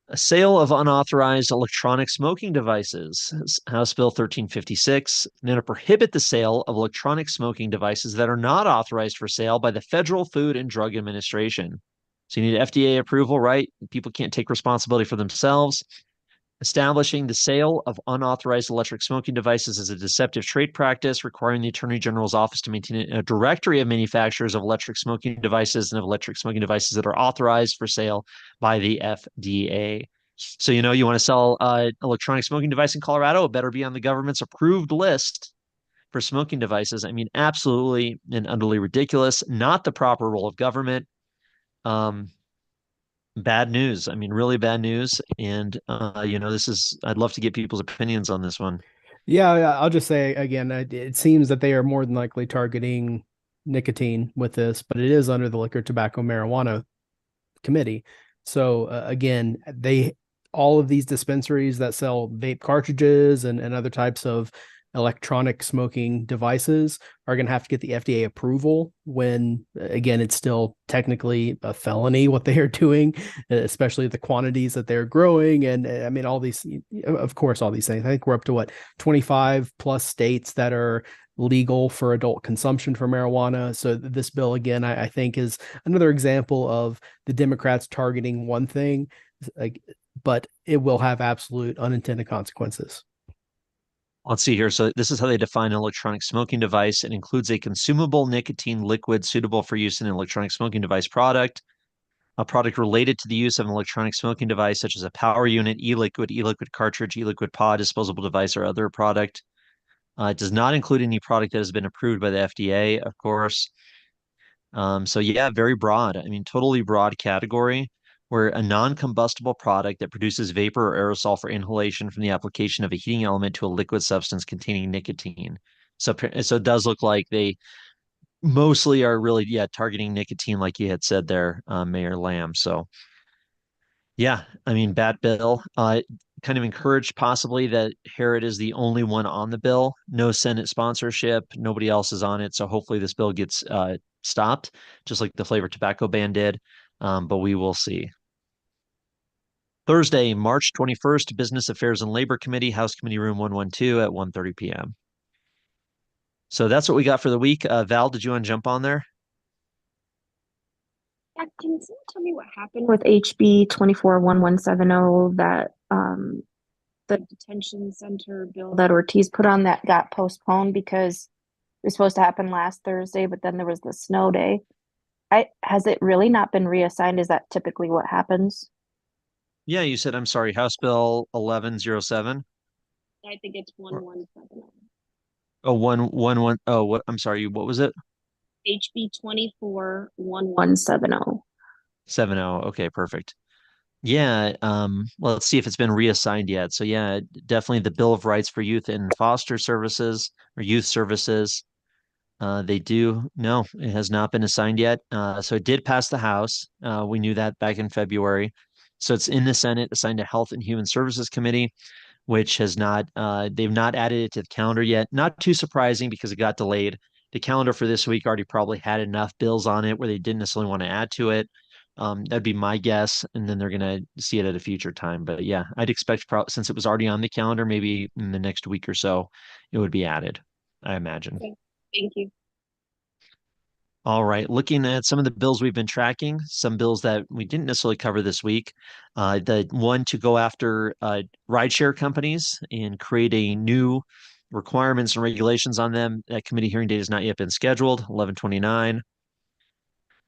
A sale of unauthorized electronic smoking devices. House Bill 1356, going to prohibit the sale of electronic smoking devices that are not authorized for sale by the Federal Food and Drug Administration. So you need FDA approval, right? People can't take responsibility for themselves. establishing the sale of unauthorized electric smoking devices as a deceptive trade practice, requiring the Attorney General's office to maintain a directory of manufacturers of electric smoking devices and of electric smoking devices that are authorized for sale by the FDA. So, you want to sell electronic smoking device in Colorado, it better be on the government's approved list for smoking devices. I mean, absolutely and utterly ridiculous, not the proper role of government. Bad news. I mean, really bad news. And I'd love to get people's opinions on this one. Yeah, I'll just say again, it seems that they are more than likely targeting nicotine with this, but it is under the Liquor, Tobacco, Marijuana Committee. So again, all of these dispensaries that sell vape cartridges and other types of electronic smoking devices are going to have to get the FDA approval when, again, it's still technically a felony what they are doing, especially the quantities that they're growing. And I mean, all these, of course, all these things. I think we're up to 25 plus states that are legal for adult consumption for marijuana. So this bill, again, I think is another example of the Democrats targeting one thing, but it will have absolute unintended consequences. Let's see here. So this is how they define an electronic smoking device. It includes a consumable nicotine liquid suitable for use in an electronic smoking device product, a product related to the use of an electronic smoking device, such as a power unit, e-liquid cartridge, e-liquid pod, disposable device, or other product. It does not include any product that has been approved by the FDA, of course. So yeah, very broad. I mean, totally broad category where a non-combustible product that produces vapor or aerosol for inhalation from the application of a heating element to a liquid substance containing nicotine. So it does look like they mostly are really, targeting nicotine, like you had said there, Mayor Lamb. So yeah, I mean, bad bill. Kind of encouraged possibly that Herod is the only one on the bill. No Senate sponsorship. Nobody else is on it. So hopefully this bill gets stopped, just like the flavor tobacco ban did. But we will see. Thursday, March 21st, Business Affairs and Labor Committee, House Committee Room 112 at 1:30 p.m. So that's what we got for the week. Val, did you want to jump on there? Yeah, can someone tell me what happened with HB 241170, that the detention center bill that Ortiz put on that got postponed because it was supposed to happen last Thursday, but then there was the snow day. Has it really not been reassigned? Is that typically what happens? Yeah, you said, I'm sorry, House Bill 1107. I think it's 1170. Oh, 111. Oh, what? I'm sorry. What was it? HB 241170. 70. Okay, perfect. Yeah. Well, let's see if it's been reassigned yet. So yeah, definitely the Bill of Rights for Youth and Foster Services or Youth Services. They do. No, it has not been assigned yet. So it did pass the House. We knew that back in February. So it's in the Senate, assigned to Health and Human Services Committee, which has not, they've not added it to the calendar yet. Not too surprising because it got delayed. The calendar for this week already probably had enough bills on it where they didn't necessarily want to add to it. That'd be my guess. And then they're going to see it at a future time. But yeah, I'd expect since it was already on the calendar, maybe in the next week or so, it would be added, I imagine. Okay. Thank you. All right, looking at some of the bills we've been tracking, some bills that we didn't necessarily cover this week. The one to go after rideshare companies and create a new requirements and regulations on them. That committee hearing date has not yet been scheduled, 11/29.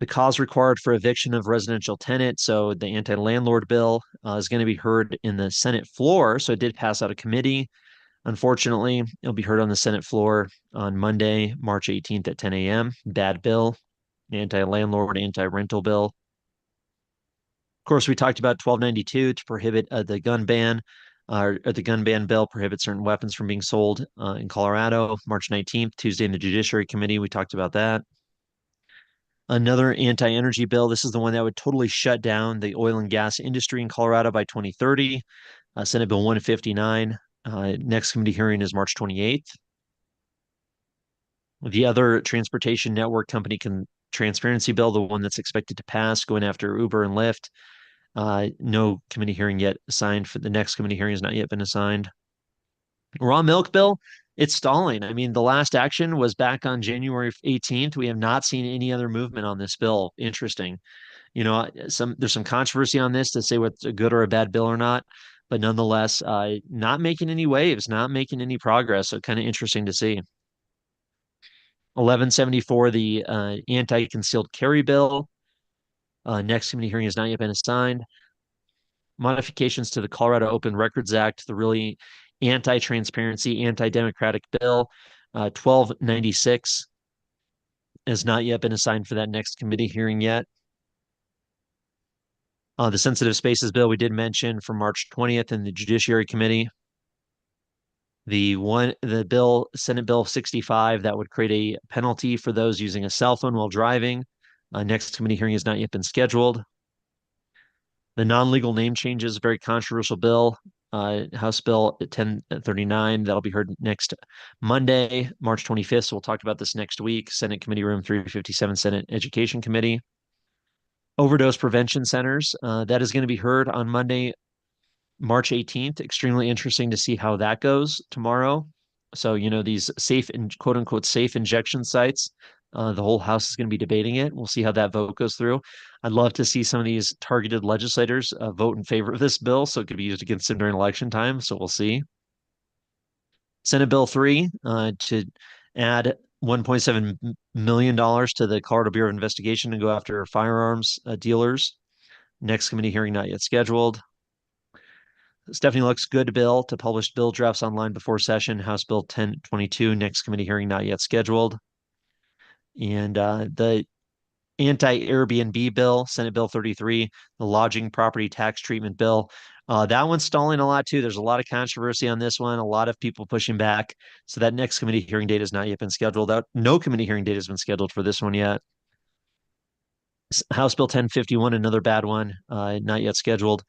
The cause required for eviction of residential tenant, so the anti-landlord bill is going to be heard in the Senate floor. So it did pass out of committee. Unfortunately, it'll be heard on the Senate floor on Monday, March 18th at 10 a.m. Bad bill, anti-landlord, anti-rental bill. Of course, we talked about 1292 to prohibit the gun ban, or the gun ban bill prohibits certain weapons from being sold in Colorado. March 19th, Tuesday in the Judiciary Committee, we talked about that. Another anti-energy bill. This is the one that would totally shut down the oil and gas industry in Colorado by 2030. Senate Bill 159. Next committee hearing is March 28th. The other transportation network company transparency bill, the one that's expected to pass, going after Uber and Lyft. No committee hearing yet assigned. For the next committee hearing has not yet been assigned. Raw milk bill, it's stalling. I mean, the last action was back on January 18th. We have not seen any other movement on this bill. Interesting. There's some controversy on this to say what's a good or a bad bill or not. but nonetheless, not making any waves, not making any progress. So kind of interesting to see. 1174, the anti-concealed carry bill. Next committee hearing has not yet been assigned. Modifications to the Colorado Open Records Act, the really anti-transparency, anti-democratic bill. 1296 has not yet been assigned for that next committee hearing yet. The sensitive spaces bill we did mention for March 20th in the Judiciary Committee. The bill, Senate Bill 65, that would create a penalty for those using a cell phone while driving. Next committee hearing has not yet been scheduled. The non-legal name changes, very controversial bill. House Bill 1039, that'll be heard next Monday, March 25th. So we'll talk about this next week. Senate Committee Room 357, Senate Education Committee. Overdose prevention centers, that is going to be heard on Monday, March 18th. Extremely interesting to see how that goes tomorrow. So, these safe and quote unquote safe injection sites, the whole House is going to be debating it. We'll see how that vote goes through. I'd love to see some of these targeted legislators vote in favor of this bill so it could be used against them during election time. So we'll see. Senate Bill 3 to add $1.7 million to the Colorado Bureau of Investigation to go after firearms dealers. Next committee hearing not yet scheduled. Stephanie Looks Good bill to publish bill drafts online before session. House Bill 1022, next committee hearing not yet scheduled. And the anti-Airbnb bill, Senate Bill 33, the lodging property tax treatment bill. That one's stalling a lot too. There's a lot of controversy on this one, a lot of people pushing back. So that next committee hearing date has not yet been scheduled. No committee hearing date has been scheduled for this one yet. House Bill 1051, another bad one, not yet scheduled,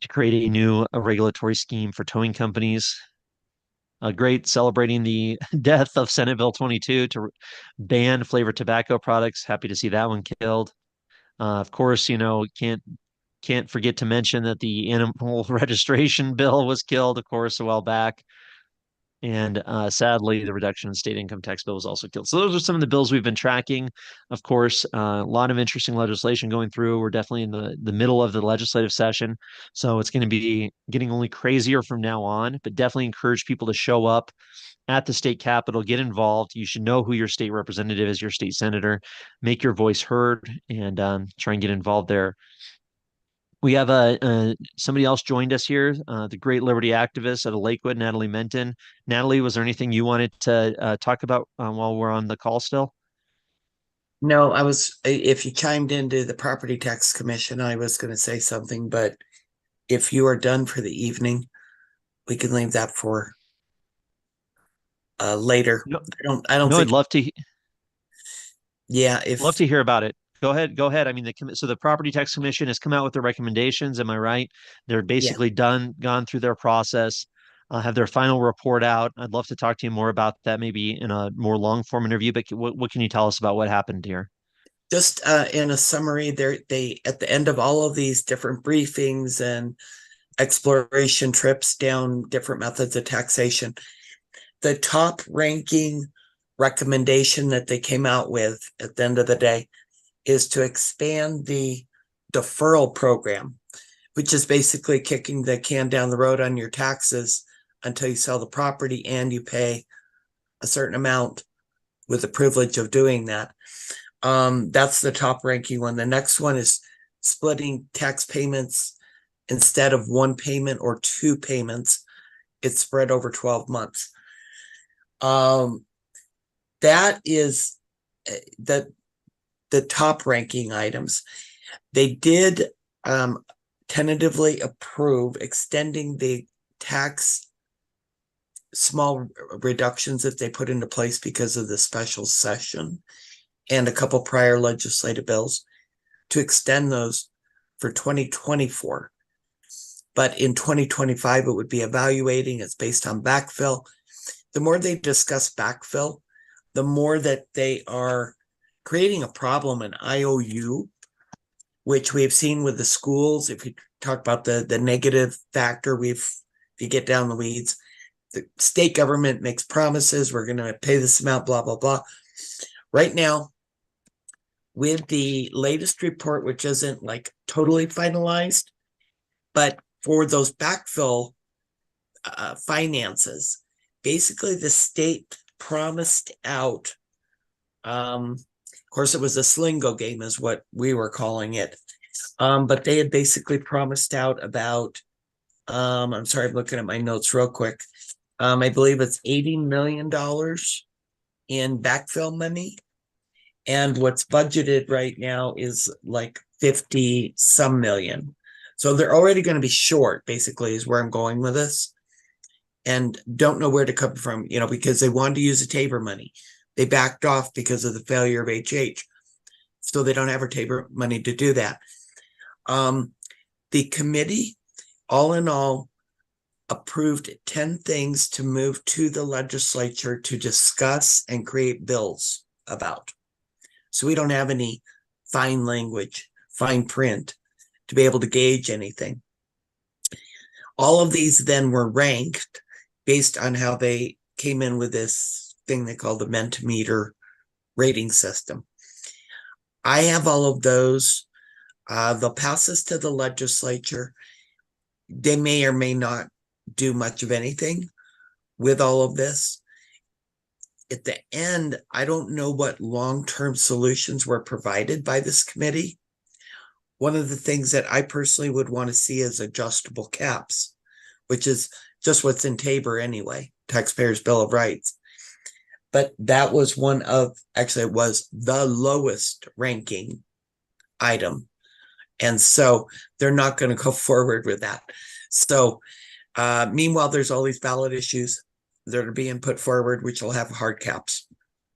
to create a new regulatory scheme for towing companies. Great, celebrating the death of Senate Bill 22 to ban flavored tobacco products. Happy to see that one killed. Of course, can't forget to mention that the animal registration bill was killed, of course, a while back. And sadly, the reduction in state income tax bill was also killed. So those are some of the bills we've been tracking. Of course, a lot of interesting legislation going through. We're definitely in the middle of the legislative session. So it's going to be getting only crazier from now on, but definitely encourage people to show up at the state capitol, get involved. You should know who your state representative is, your state senator, make your voice heard, and try and get involved there. We have somebody else joined us here, the great liberty activist out of Lakewood, Natalie Menton. Natalie, was there anything you wanted to talk about while we're on the call still? No, if you chimed into the Property Tax Commission, I was going to say something, but if you are done for the evening, we can leave that for later. No, I don't no, think. I'd love to. Yeah, love to hear about it. Go ahead. I mean, the Property Tax Commission has come out with their recommendations. Am I right? They're basically gone through their process, have their final report out. I'd love to talk to you more about that, maybe in a more long form interview. But what can you tell us about what happened here? Just in a summary, they at the end of all of these different briefings and exploration trips down different methods of taxation, the top ranking recommendation that they came out with at the end of the day is to expand the deferral program, which is basically kicking the can down the road on your taxes until you sell the property and you pay a certain amount with the privilege of doing that. That's the top ranking one. The next one is splitting tax payments instead of one payment or two payments. It's spread over 12 months. That is the top ranking items. They did tentatively approve extending the tax small reductions that they put into place because of the special session and a couple prior legislative bills to extend those for 2024. But in 2025, it would be evaluating. It's based on backfill. The more they discuss backfill, the more that they are creating a problem in IOU, which we've seen with the schools. If you talk about the negative factor, if you get down the weeds, the state government makes promises, we're going to pay this amount, blah, blah, blah. Right now, with the latest report, which isn't like totally finalized, but for those backfill finances. Basically, the state promised out, of course, it was a slingo game is what we were calling it. But they had basically promised out about, I'm sorry, I'm looking at my notes real quick. I believe it's $80 million in backfill money. And what's budgeted right now is like 50 some million. So they're already going to be short, basically, is where I'm going with this. And don't know where to come from, because they wanted to use the Tabor money. They backed off because of the failure of HH. So they don't have our Tabor money to do that. The committee, all in all, approved 10 things to move to the legislature to discuss and create bills about. So we don't have any fine language, fine print to be able to gauge anything. All of these then were ranked based on how they came in with this thing they call the Mentimeter rating system. I have all of those. They'll pass this to the legislature. They may or may not do much of anything with all of this. At the end, I don't know what long-term solutions were provided by this committee. One of the things that I personally would want to see is adjustable caps, which is just what's in Tabor anyway, Taxpayers' Bill of Rights. But that was actually it was the lowest ranking item. And so they're not going to go forward with that. So meanwhile, there's all these ballot issues that are being put forward, which will have hard caps.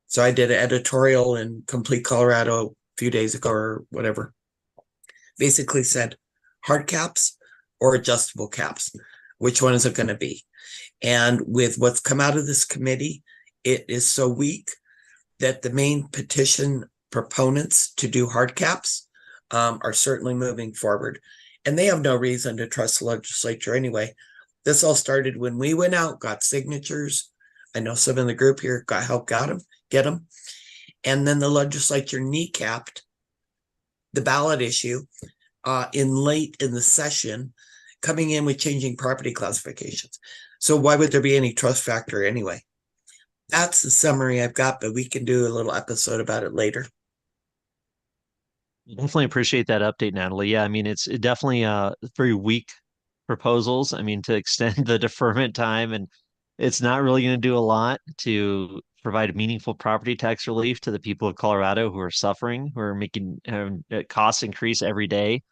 So I did an editorial in Complete Colorado a few days ago or whatever. Basically said hard caps or adjustable caps. Which one is it going to be? And with what's come out of this committee, it is so weak that the main petition proponents to do hard caps are certainly moving forward. And they have no reason to trust the legislature anyway. This all started when we went out, got signatures. I know some in the group here got help, get them. And then the legislature kneecapped the ballot issue late in the session, coming in with changing property classifications. So why would there be any trust factor anyway? That's the summary I've got, but we can do a little episode about it later. Definitely appreciate that update, Natalie. Yeah, I mean, it's definitely very weak proposals. I mean, to extend the deferment time, and it's not really going to do a lot to provide meaningful property tax relief to the people of Colorado who are suffering, who are making costs increase every day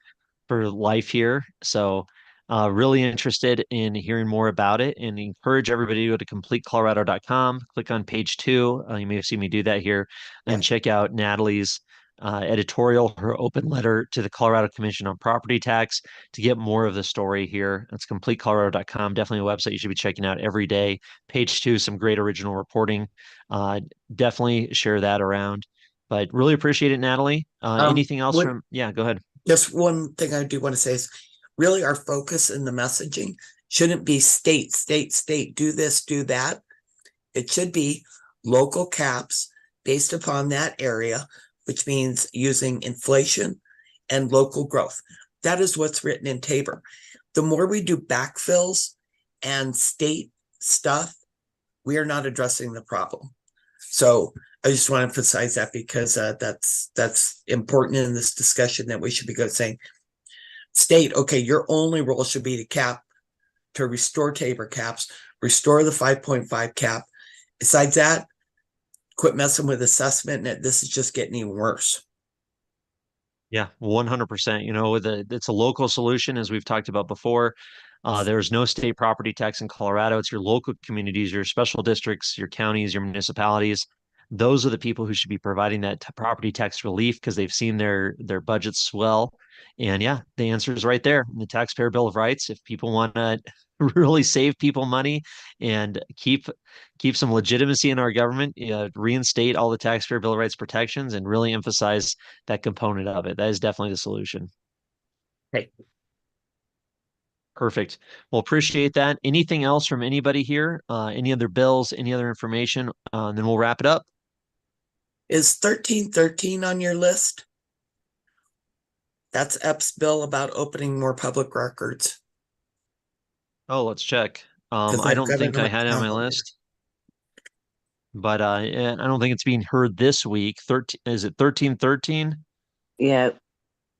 for life here. So really interested in hearing more about it, and encourage everybody to go to completecolorado.com, click on page 2. You may have seen me do that here, and check out Natalie's editorial, her open letter to the Colorado Commission on Property Tax to get more of the story here. That's completecolorado.com. Definitely a website you should be checking out every day. Page 2, some great original reporting. Definitely share that around. But really appreciate it, Natalie. Anything else from? Yeah, go ahead. Just one thing I do want to say is really our focus in the messaging shouldn't be state, do this, do that. It should be local caps based upon that area, which means using inflation and local growth. That is what's written in Tabor. The more we do backfills and state stuff, we are not addressing the problem. So I just want to emphasize that because that's important in this discussion, that we should be saying, state, okay, your only role should be to restore Tabor caps, restore the 5.5 cap. Besides that, quit messing with assessment. And this is just getting even worse. Yeah, 100%. It's a local solution, as we've talked about before. There's no state property tax in Colorado. It's your local communities, your special districts, your counties, your municipalities. Those are the people who should be providing that property tax relief because they've seen their budgets swell. And yeah, the answer is right there in the Taxpayer Bill of Rights. If people want to really save people money and keep some legitimacy in our government, reinstate all the Taxpayer Bill of Rights protections and really emphasize that component of it. That is definitely the solution. Okay. Perfect. Well, appreciate that. Anything else from anybody here? Any other bills, any other information? And then we'll wrap it up. Is 1313 on your list? That's EP's bill about opening more public records. Oh, let's check. Because I I've don't got it think I on had it on my calendar. list, but I don't think it's being heard this week. 13, is it 1313? Yeah,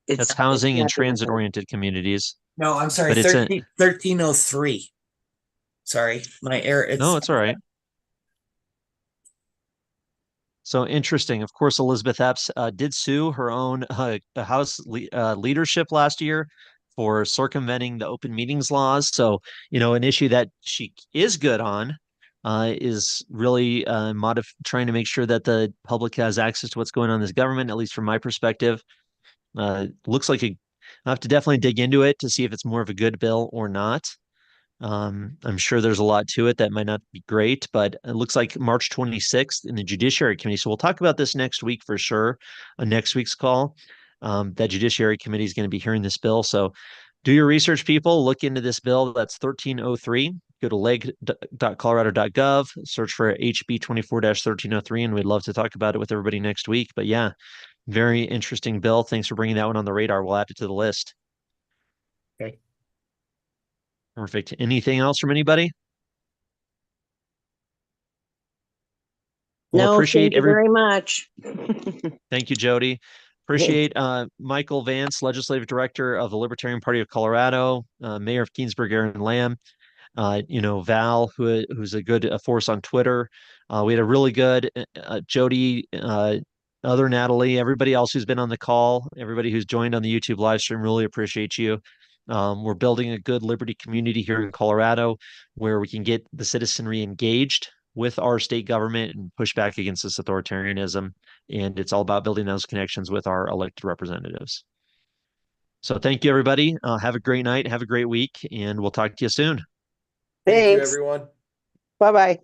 That's it's housing and not being heard. transit-oriented communities. No, I'm sorry, But it's a 1303. Sorry, my error. no, it's all right. So interesting. Of course, Elizabeth Epps did sue her own leadership last year for circumventing the open meetings laws. So, an issue that she is good on is really trying to make sure that the public has access to what's going on in this government, at least from my perspective. Looks like I'll have to definitely dig into it to see if it's more of a good bill or not. I'm sure there's a lot to it that might not be great, but it looks like March 26th in the Judiciary Committee. So we'll talk about this next week for sure on next week's call. That Judiciary Committee is going to be hearing this bill. So do your research, people. Look into this bill. That's 1303. Go to leg.colorado.gov, search for HB 24-1303, and we'd love to talk about it with everybody next week. But yeah, very interesting bill. Thanks for bringing that one on the radar. We'll add it to the list. Okay. Perfect. Anything else from anybody? Well, No, appreciate thank you very much. Thank you, Jody. Appreciate Michael Vance, Legislative Director of the Libertarian Party of Colorado, Mayor of Keensburg, Aaron Lamb, Val, who's a good force on Twitter. We had a really good Jody, other Natalie, everybody else who's been on the call, everybody who's joined on the YouTube live stream, really appreciate you. We're building a good liberty community here in Colorado where we can get the citizenry engaged with our state government and push back against this authoritarianism. And it's all about building those connections with our elected representatives. So thank you, everybody. Have a great night. Have a great week. And we'll talk to you soon. Thank you, Thanks. everyone. Bye-bye.